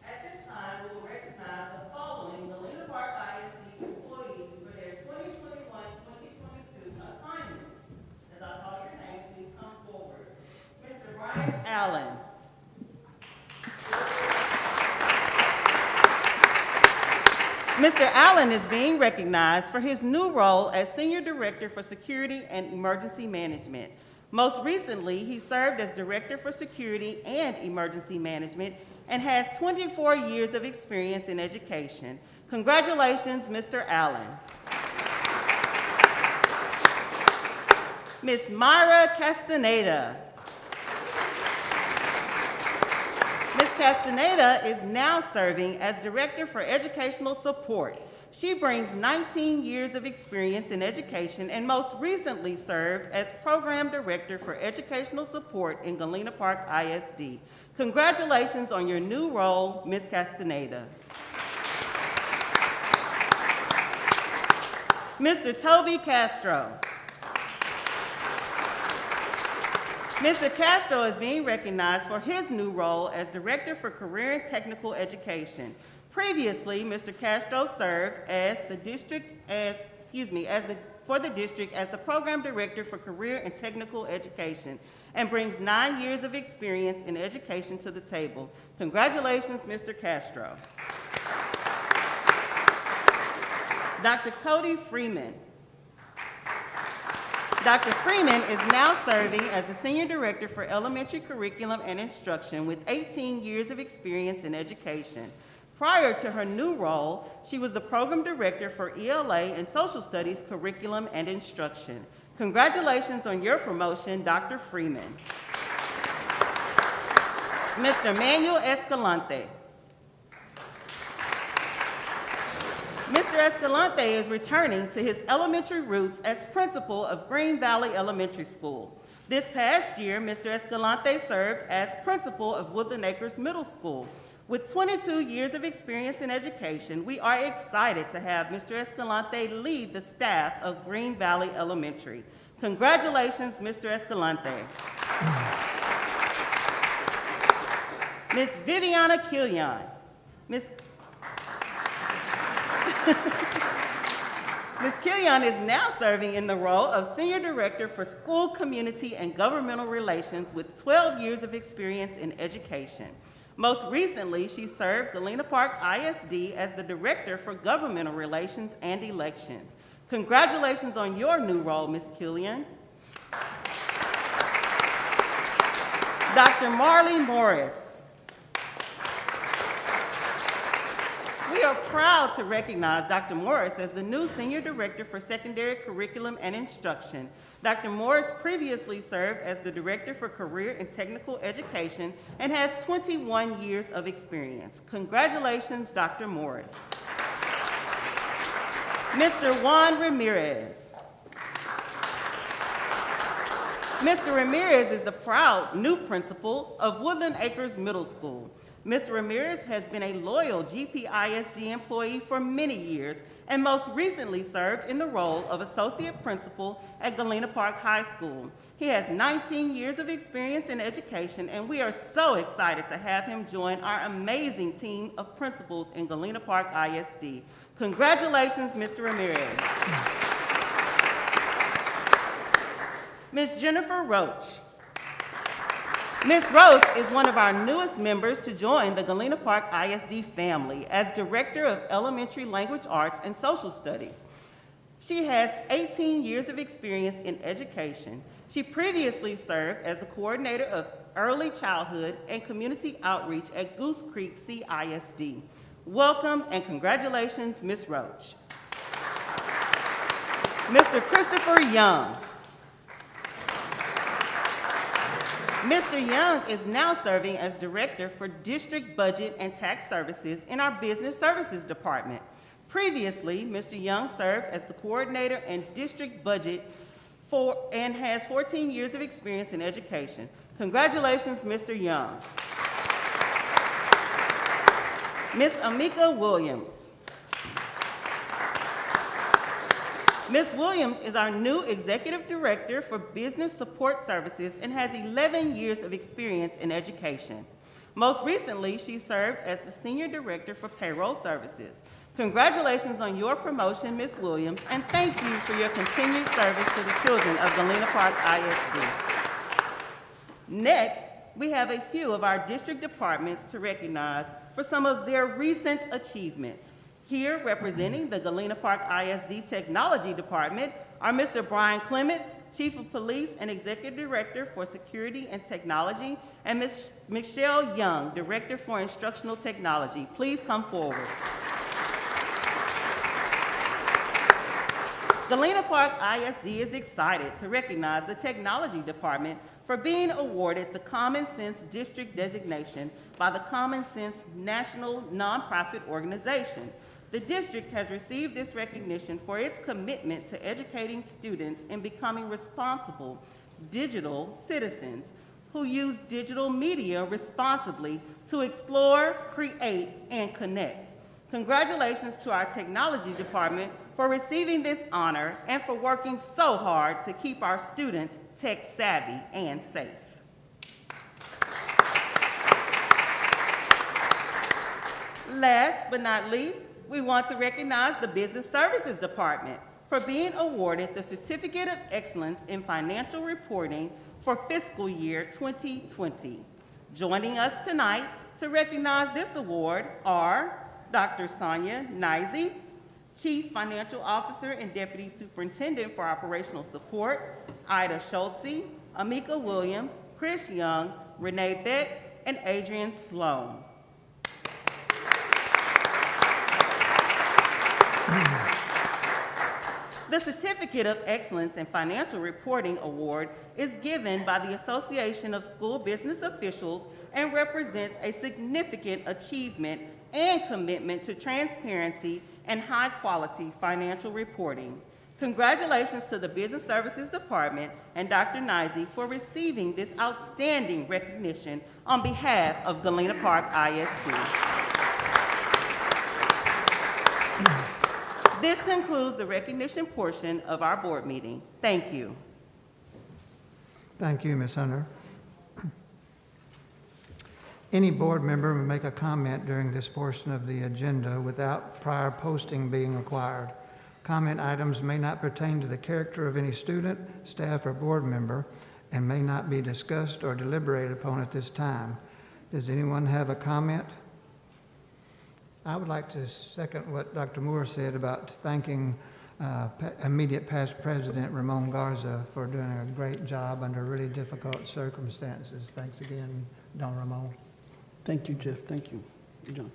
At this time, we will recognize the following Galena Park I.S.D. employees for their 2021-2022 assignment. As I call your name, please come forward. Mr. Brian Allen. Mr. Allen is being recognized for his new role as Senior Director for Security and Emergency Management. Most recently, he served as Director for Security and Emergency Management and has 24 years of experience in education. Congratulations, Mr. Allen. Ms. Myra Castaneda. Ms. Castaneda is now serving as Director for Educational Support. She brings 19 years of experience in education and most recently served as Program Director for Educational Support in Galena Park I.S.D. Congratulations on your new role, Ms. Castaneda. Mr. Toby Castro. Mr. Castro is being recognized for his new role as Director for Career and Technical Education. Previously, Mr. Castro served as the district, for the district as the Program Director for Career and Technical Education and brings 9 years of experience in education to the table. Congratulations, Mr. Castro. Dr. Cody Freeman. Dr. Freeman is now serving as the Senior Director for Elementary Curriculum and Instruction with 18 years of experience in education. Prior to her new role, she was the Program Director for ELA and Social Studies Curriculum and Instruction. Congratulations on your promotion, Dr. Freeman. Mr. Manuel Escalante. Mr. Escalante is returning to his elementary roots as principal of Green Valley Elementary School. This past year, Mr. Escalante served as principal of Woodland Acres Middle School. With 22 years of experience in education, we are excited to have Mr. Escalante lead the staff of Green Valley Elementary. Congratulations, Mr. Escalante. Ms. Viviana Killian. Ms. Killian is now serving in the role of Senior Director for School, Community, and Governmental Relations with 12 years of experience in education. Most recently, she served Galena Park I.S.D. as the Director for Governmental Relations and Elections. Congratulations on your new role, Ms. Killian. Dr. Marley Morris. We are proud to recognize Dr. Morris as the new Senior Director for Secondary Curriculum and Instruction. Dr. Morris previously served as the Director for Career and Technical Education and has 21 years of experience. Congratulations, Dr. Morris. Mr. Juan Ramirez. Mr. Ramirez is the proud new principal of Woodland Acres Middle School. Mr. Ramirez has been a loyal GPISD employee for many years and most recently served in the role of Associate Principal at Galena Park High School. He has 19 years of experience in education, and we are so excited to have him join our amazing team of principals in Galena Park ISD. Congratulations, Mr. Ramirez. Ms. Jennifer Roach. Ms. Roach is one of our newest members to join the Galena Park ISD family as Director of Elementary Language Arts and Social Studies. She has 18 years of experience in education. She previously served as the Coordinator of Early Childhood and Community Outreach at Goose Creek CISD. Welcome and congratulations, Ms. Roach. Mr. Christopher Young. Mr. Young is now serving as Director for District Budget and Tax Services in our Business Services Department. Previously, Mr. Young served as the Coordinator in District Budget and has 14 years of experience in education. Congratulations, Mr. Young. Ms. Amika Williams. Ms. Williams is our new Executive Director for Business Support Services and has 11 years of experience in education. Most recently, she served as the Senior Director for Payroll Services. Congratulations on your promotion, Ms. Williams, and thank you for your continued service to the children of Galena Park ISD. Next, we have a few of our district departments to recognize for some of their recent achievements. Here, representing the Galena Park ISD Technology Department are Mr. Brian Clements, Chief of Police and Executive Director for Security and Technology, and Ms. Michelle Young, Director for Instructional Technology. Please come forward. Galena Park ISD is excited to recognize the Technology Department for being awarded the Common Sense District designation by the Common Sense National Nonprofit Organization. The district has received this recognition for its commitment to educating students in becoming responsible digital citizens who use digital media responsibly to explore, create, and connect. Congratulations to our technology department for receiving this honor and for working so hard to keep our students tech savvy and safe. Last but not least, we want to recognize the Business Services Department for being awarded the Certificate of Excellence in Financial Reporting for fiscal year 2020. Joining us tonight to recognize this award are Dr. Sonia Nizy, Chief Financial Officer and Deputy Superintendent for Operational Support, Ida Schultze, Amika Williams, Chris Young, Renee Beck, and Adrian Sloan. The Certificate of Excellence in Financial Reporting Award is given by the Association of School Business Officials and represents a significant achievement and commitment to transparency and high-quality financial reporting. Congratulations to the Business Services Department and Dr. Nizey for receiving this outstanding recognition on behalf of Galena Park I.S.D. This concludes the recognition portion of our board meeting. Thank you. Thank you, Ms. Hunter. Any board member may make a comment during this portion of the agenda without prior posting being required. Comment items may not pertain to the character of any student, staff, or board member and may not be discussed or deliberated upon at this time. Does anyone have a comment? I would like to second what Dr. Moore said about thanking immediate past President Ramon Garza for doing a great job under really difficult circumstances. Thanks again, Don Ramon. Thank you, Jeff. Thank you, John.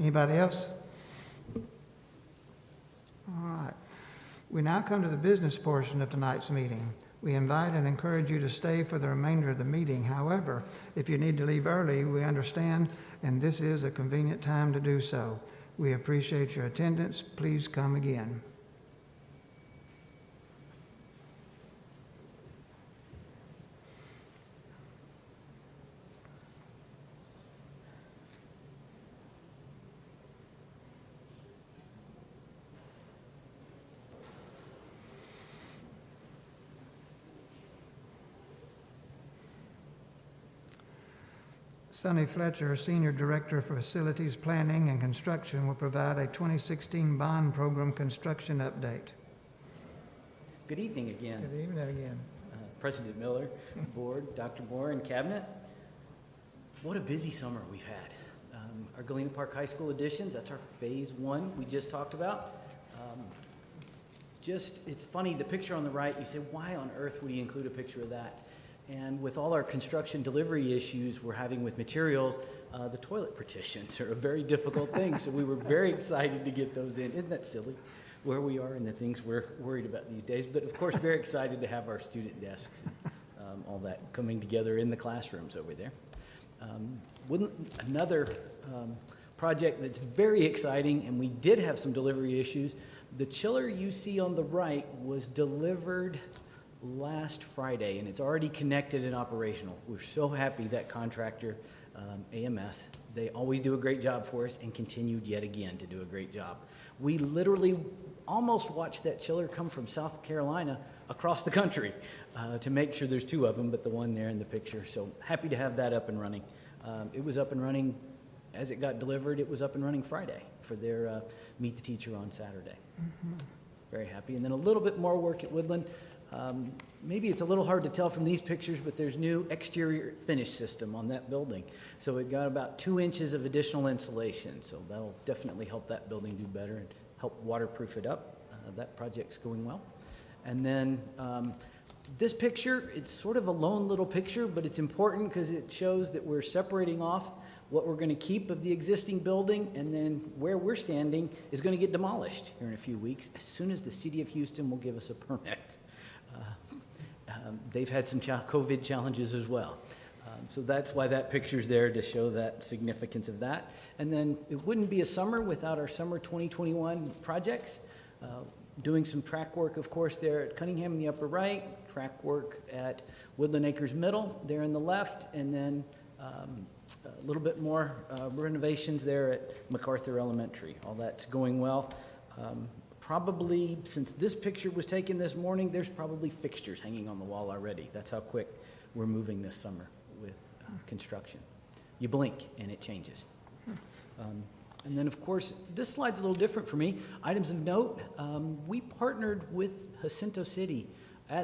Anybody else? All right. We now come to the business portion of tonight's meeting. We invite and encourage you to stay for the remainder of the meeting. However, if you need to leave early, we understand, and this is a convenient time to do so. We appreciate your attendance. Please come again. Sonny Fletcher, Senior Director for Facilities Planning and Construction, will provide a 2016 bond program construction update. Good evening again. Good evening again. President Miller, Board, Dr. Moore, and Cabinet. What a busy summer we've had. Our Galena Park High School additions, that's our phase 1 we just talked about. It's funny, the picture on the right, you say, why on earth would he include a picture of that? And with all our construction delivery issues we're having with materials, the toilet partitions are a very difficult thing. So we were very excited to get those in. Isn't that silly, where we are and the things we're worried about these days? But of course, very excited to have our student desks, all that coming together in the classrooms over there. Another project that's very exciting, and we did have some delivery issues. The chiller you see on the right was delivered last Friday, and it's already connected and operational. We're so happy that contractor, AMS, they always do a great job for us and continued yet again to do a great job. We literally almost watched that chiller come from South Carolina across the country to make sure there's 2 of them, but the one there in the picture. So happy to have that up and running. It was up and running as it got delivered. It was up and running Friday for their Meet the Teacher on Saturday. Mm-hmm. Very happy. And then a little bit more work at Woodland. Maybe it's a little hard to tell from these pictures, but there's new exterior finish system on that building. So it got about 2 inches of additional insulation. So that'll definitely help that building do better and help waterproof it up. That project's going well. And then this picture, it's sort of a lone little picture, but it's important because it shows that we're separating off what we're going to keep of the existing building, and then where we're standing is going to get demolished here in a few weeks as soon as the city of Houston will give us a permit. They've had some COVID challenges as well. So that's why that picture's there, to show that significance of that. And then it wouldn't be a summer without our summer 2021 projects. Doing some track work, of course, there at Cunningham in the upper right, track work at Woodland Acres Middle there in the left, and then a little bit more renovations there at MacArthur Elementary. All that's going well. Probably, since this picture was taken this morning, there's probably fixtures hanging on the wall already. That's how quick we're moving this summer with construction. You blink and it changes. And then, of course, this slide's a little different for me. Items of note, we partnered with Jacinto City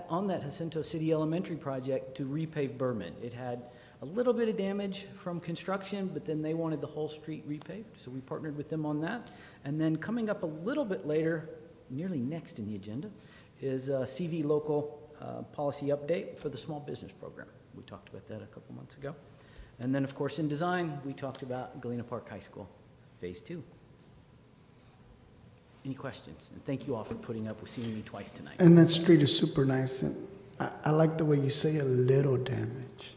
on that Jacinto City Elementary project to repave Berman. It had a little bit of damage from construction, but then they wanted the whole street repaved, so we partnered with them on that. And then coming up a little bit later, nearly next in the agenda, is CV Local policy update for the small business program. We talked about that a couple months ago. And then, of course, in design, we talked about Galena Park High School, Phase 2. Any questions? And thank you all for putting up with seeing me twice tonight. And that street is super nice, and I like the way you say a little damage.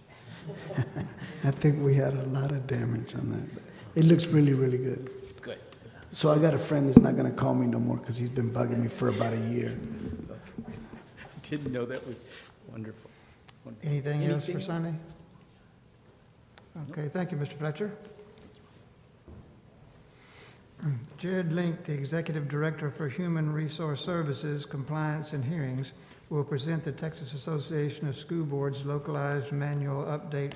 I think we had a lot of damage on that. But it looks really, really good. Good. So I got a friend that's not gonna call me no more because he's been bugging me for about a year. Didn't know that was wonderful. Anything else for Sunday? Okay, thank you, Mr. Fletcher. Jared Link, the Executive Director for Human Resource Services, Compliance and Hearings, will present the Texas Association of School Boards Localized Manual Update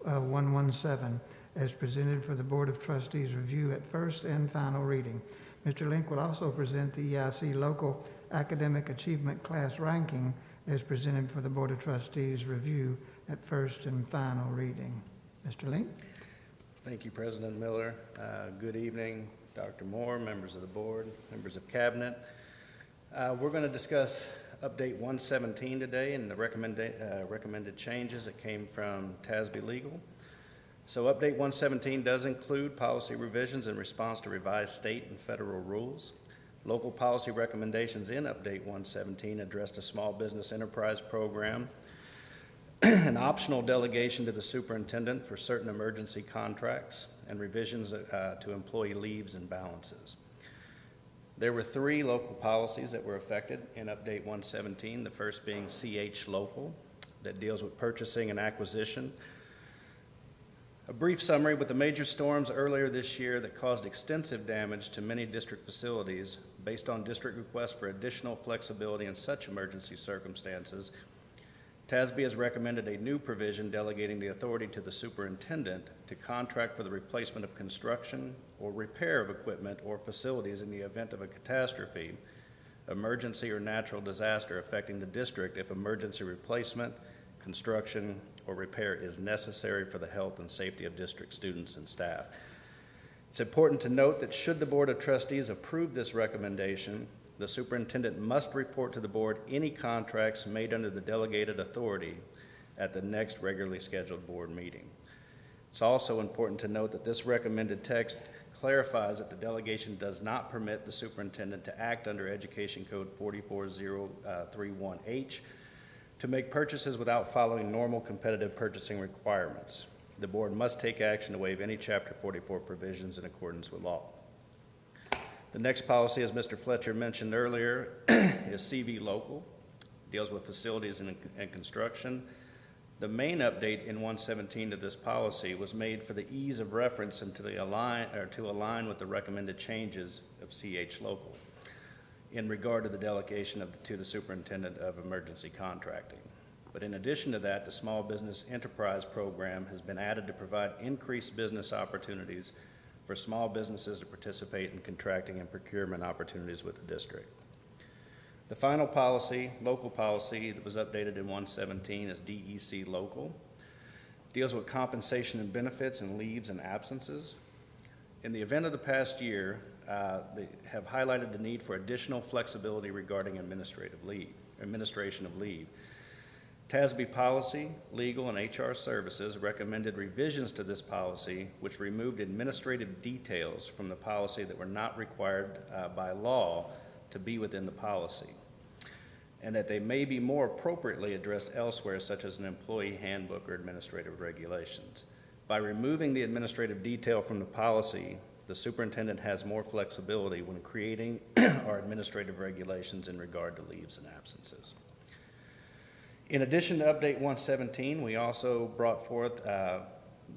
117 as presented for the Board of Trustees review at first and final reading. Mr. Link will also present the EIC Local Academic Achievement Class Ranking as presented for the Board of Trustees review at first and final reading. Mr. Link? Thank you, President Miller. Good evening, Dr. Moore, members of the board, members of cabinet. We're going to discuss Update 117 today and the recommended changes that came from TASB Legal. So Update 117 does include policy revisions in response to revised state and federal rules. Local policy recommendations in Update 117 addressed a small business enterprise program, an optional delegation to the superintendent for certain emergency contracts, and revisions to employee leaves and balances. There were 3 local policies that were affected in Update 117, the first being CH Local, that deals with purchasing and acquisition. A brief summary: with the major storms earlier this year that caused extensive damage to many district facilities, based on district requests for additional flexibility in such emergency circumstances, TASB has recommended a new provision delegating the authority to the superintendent to contract for the replacement of construction or repair of equipment or facilities in the event of a catastrophe, emergency, or natural disaster affecting the district if emergency replacement, construction, or repair is necessary for the health and safety of district students and staff. It's important to note that should the Board of Trustees approve this recommendation, the superintendent must report to the board any contracts made under the delegated authority at the next regularly scheduled board meeting. It's also important to note that this recommended text clarifies that the delegation does not permit the superintendent to act under Education Code 44031H to make purchases without following normal competitive purchasing requirements. The board must take action to waive any Chapter 44 provisions in accordance with law. The next policy, as Mr. Fletcher mentioned earlier, is CV Local, deals with facilities and construction. The main update in 117 to this policy was made for the ease of reference and to align with the recommended changes of CH Local in regard to the delegation to the superintendent of emergency contracting. But in addition to that, the Small Business Enterprise Program has been added to provide increased business opportunities for small businesses to participate in contracting and procurement opportunities with the district. The final policy, local policy, that was updated in 117 is DEC Local. Deals with compensation and benefits and leaves and absences. In the event of the past year, they have highlighted the need for additional flexibility regarding administration of leave. TASB Policy, Legal, and HR Services recommended revisions to this policy which removed administrative details from the policy that were not required by law to be within the policy, and that they may be more appropriately addressed elsewhere, such as an employee handbook or administrative regulations. By removing the administrative detail from the policy, the superintendent has more flexibility when creating our administrative regulations in regard to leaves and absences. In addition to Update 117, we also brought forth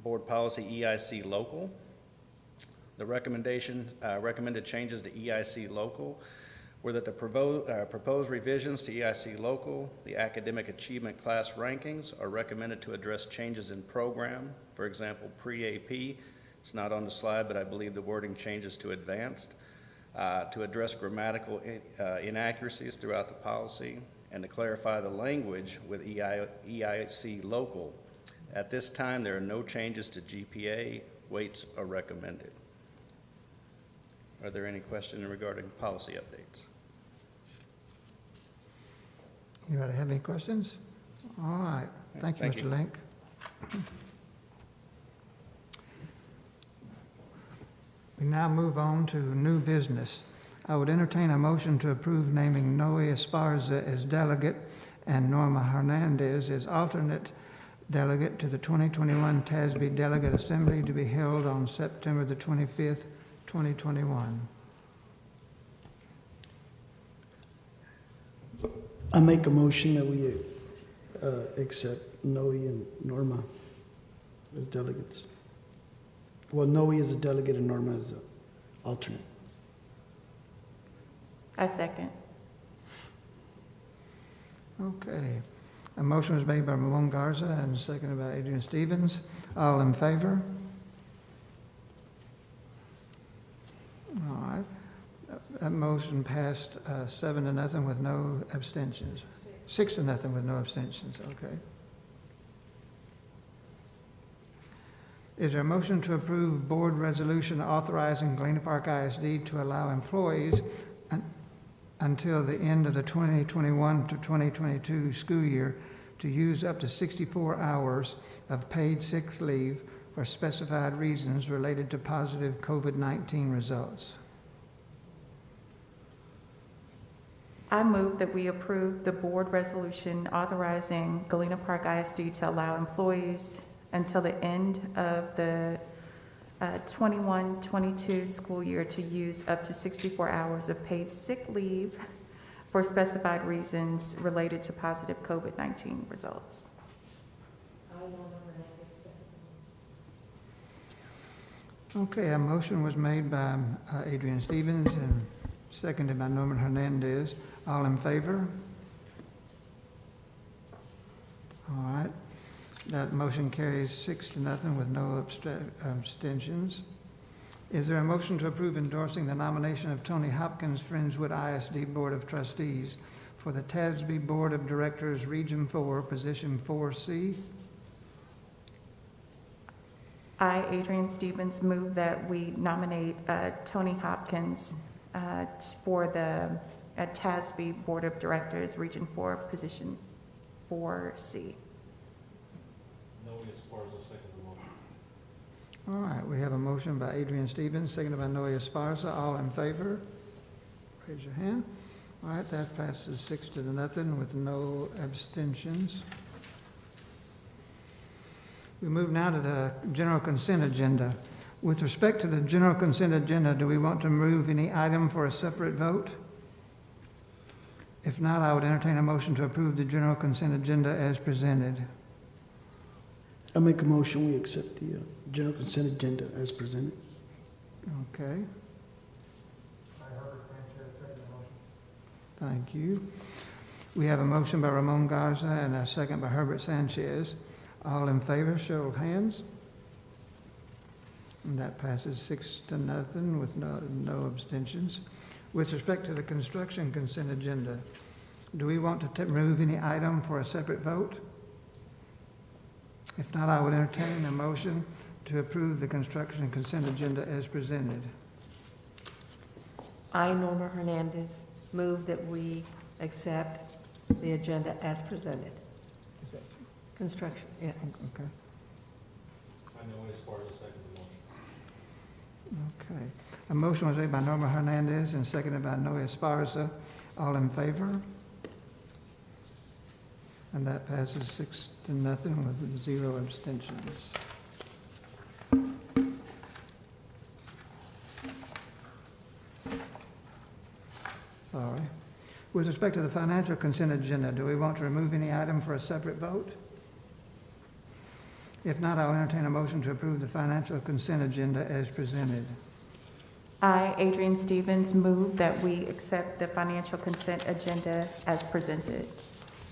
Board Policy EIC Local. The recommended changes to EIC Local were that the proposed revisions to EIC Local, the academic achievement class rankings, are recommended to address changes in program. For example, pre-AP, it's not on the slide, but I believe the wording changes to advanced, to address grammatical inaccuracies throughout the policy, and to clarify the language with EIC Local. At this time, there are no changes to GPA. Weights are recommended. Are there any questions regarding policy updates? Anybody have any questions? All right. Thank you, Thank Mr. you. Link. We now move on to new business. I would entertain a motion to approve naming Noe Esparza as delegate and Norma Hernandez as alternate delegate to the 2021 TASB Delegate Assembly to be held on September the 25th, 2021. I make a motion that we accept Noe and Norma as delegates. Well, Noe is a delegate and Norma is an alternate. I second. Okay. A motion was made by Ramon Garza and seconded by Adrian Stevens. All in favor? All right. That motion passed 7-0 with no abstentions. 6-0 with no abstentions, okay. Is there a motion to approve board resolution authorizing Galena Park I.S.D. to allow employees until the end of the 2021 to 2022 school year to use up to 64 hours of paid sick leave for specified reasons related to positive COVID-19 results? I move that we approve the board resolution authorizing Galena Park I.S.D. to allow employees until the end of the 21-22 school year to use up to 64 hours of paid sick leave for specified reasons related to positive COVID-19 results. Okay, a motion was made by Adrian Stevens and seconded by Norman Hernandez. All in favor? All right. That motion carries 6-0 with no abstentions. Is there a motion to approve endorsing the nomination of Tony Hopkins, Friendswood I.S.D. Board of Trustees for the TASB Board of Directors, Region 4, Position 4C? I, Adrian Stevens, move that we nominate Tony Hopkins for the TASB Board of Directors, Region 4, Position 4C. All right, we have a motion by Adrian Stevens, seconded by Noe Esparza. All in favor? Raise your hand. All right, that passes 6-0 with no abstentions. We move now to the general consent agenda. With respect to the general consent agenda, do we want to move any item for a separate vote? If not, I would entertain a motion to approve the general consent agenda as presented. I make a motion we accept the general consent agenda as presented. Okay. Thank you. We have a motion by Ramon Garza and a second by Herbert Sanchez. All in favor, show of hands. And that passes 6-0 with no abstentions. With respect to the construction consent agenda, do we want to remove any item for a separate vote? If not, I would entertain a motion to approve the construction consent agenda as presented. I, Norma Hernandez, move that we accept the agenda as presented. Is that Construction, yeah. okay? I know it's part of the second motion. Okay. A motion was made by Norma Hernandez and seconded by Noe Esparza. All in favor? And that passes 6-0 with 0 abstentions. Sorry. With respect to the financial consent agenda, do we want to remove any item for a separate vote? If not, I'll entertain a motion to approve the financial consent agenda as presented. I, Adrian Stevens, move that we accept the financial consent agenda as presented.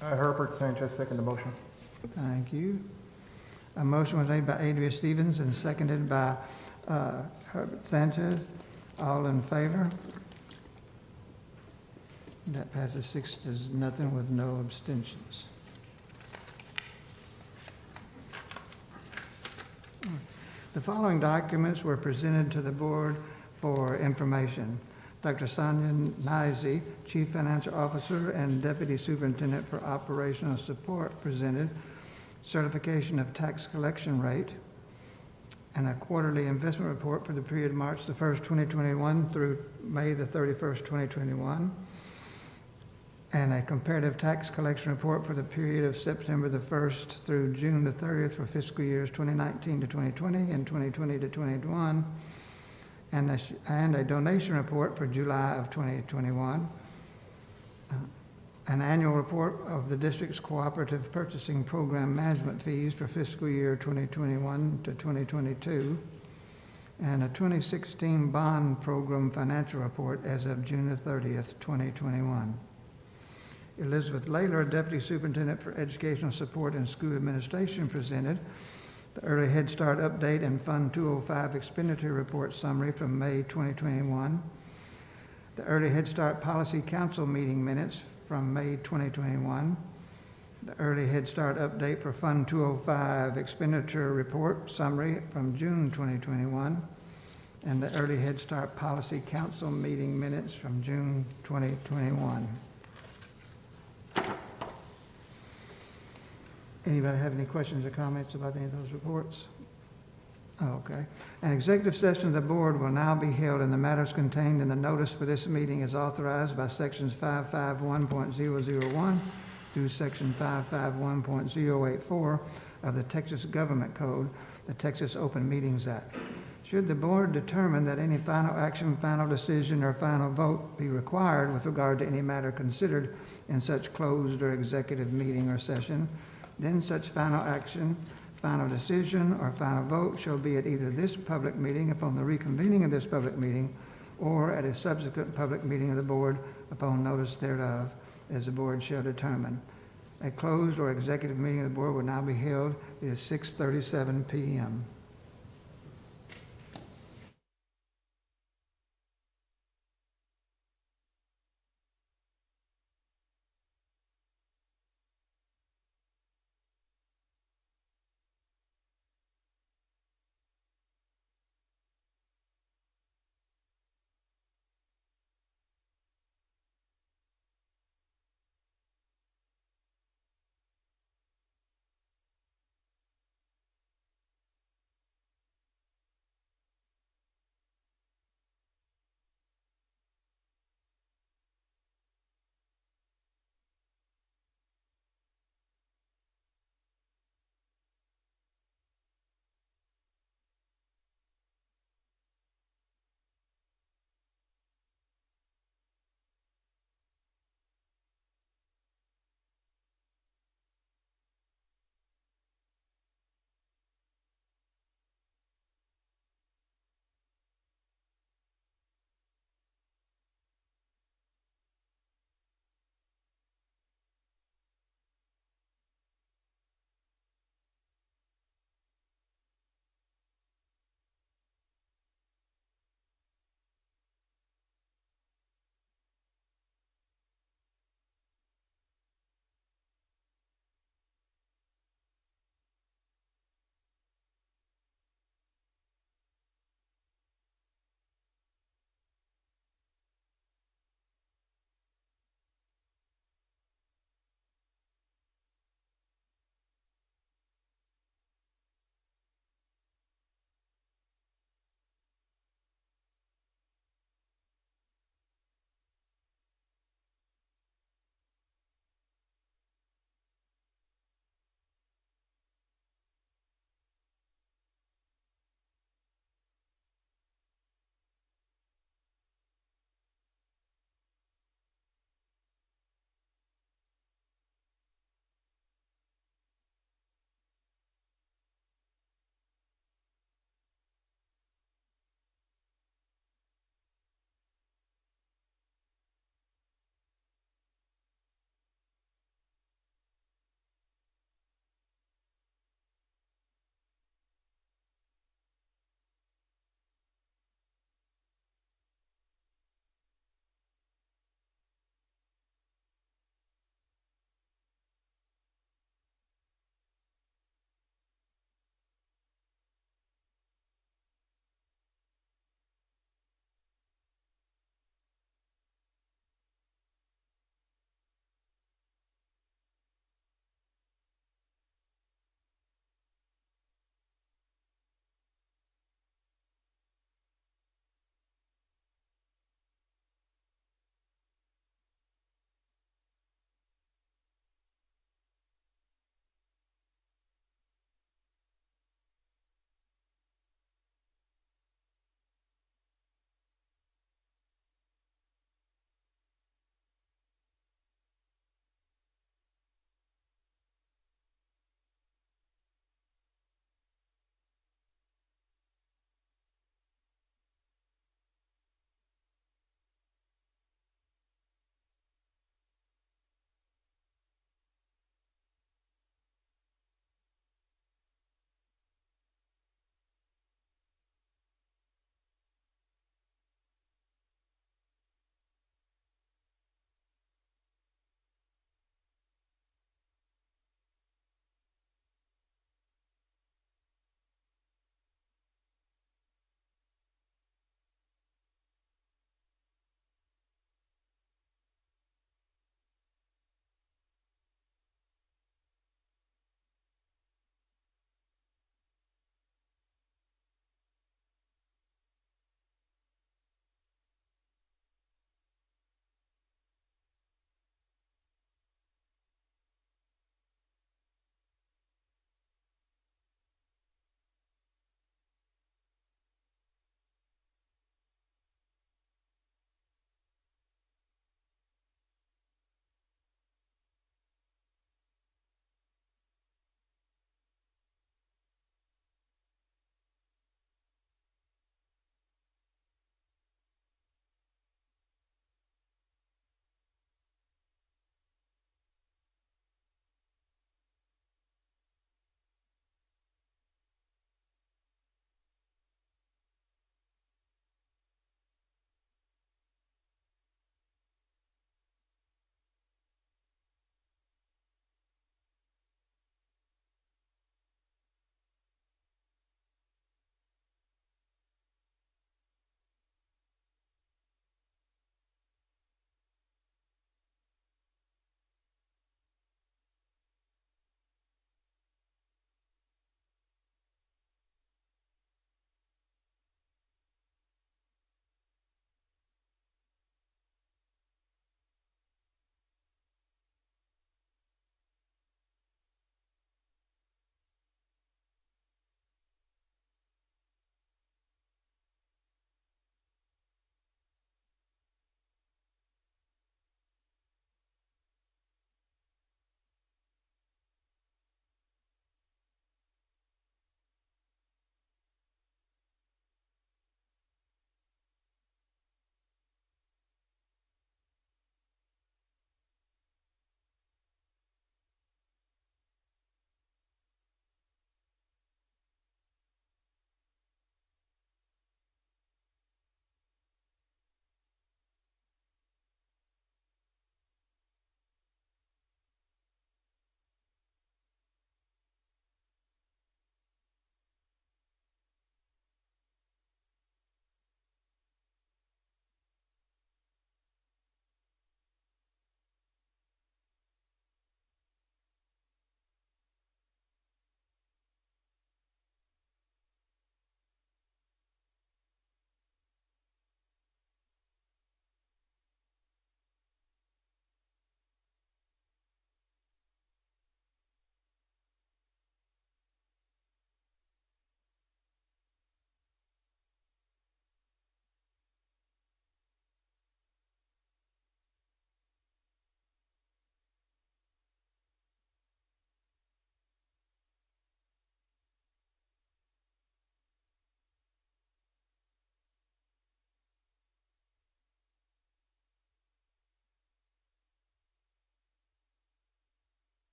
Herbert Sanchez, second the motion. Thank you. A motion was made by Adrian Stevens and seconded by Herbert Sanchez. All in favor? That passes 6-0 with no abstentions. The following documents were presented to the board for information. Dr. Sonia Nizey, Chief Financial Officer and Deputy Superintendent for Operational Support, presented certification of tax collection rate and a quarterly investment report for the period March the 1st, 2021 through May the 31st, 2021, and a comparative tax collection report for the period of September the 1st through June the 30th for fiscal years 2019 to 2020 and 2020 to 2021, and a donation report for July of 2021, an annual report of the district's cooperative purchasing program management fees for fiscal year 2021 to 2022, and a 2016 bond program financial report as of June the 30th, 2021. Elizabeth Layler, Deputy Superintendent for Educational Support and School Administration, presented the Early Head Start Update and Fund 205 Expenditure Report Summary from May 2021, the Early Head Start Policy Council meeting minutes from May 2021, the Early Head Start Update for Fund 205 Expenditure Report Summary from June 2021, and the Early Head Start Policy Council meeting minutes from June 2021. Anybody have any questions or comments about any of those reports? Okay. An executive session of the board will now be held, and the matters contained in the notice for this meeting is authorized by sections 551.001 through section 551.084 of the Texas Government Code, the Texas Open Meetings Act. Should the board determine that any final action, final decision, or final vote be required with regard to any matter considered in such closed or executive meeting or session, then such final action, final decision, or final vote shall be at either this public meeting upon the reconvening of this public meeting, or at a subsequent public meeting of the board upon notice thereof, as the board shall determine. A closed or executive meeting of the board will now be held. It is 6:37 p.m.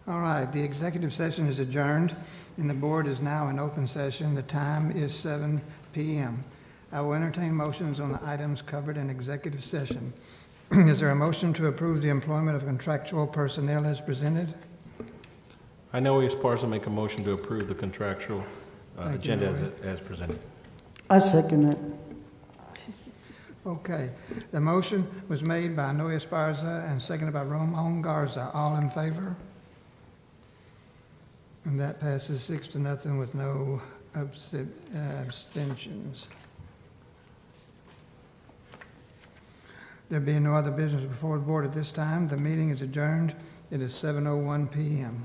All right, the executive session is adjourned, and the board is now in open session. The time is 7 p.m. I will entertain motions on the items covered in executive session. Is there a motion to approve the employment of contractual personnel as presented? I know Esparza make a motion to approve the contractual Thank you, agenda Noe. as presented. I second that. Okay, the motion was made by Noe Esparza and seconded by Ramon Garza. All in favor? And that passes 6-0 with no abstentions. There being no other business before the board at this time, the meeting is adjourned. It is 7:01 p.m.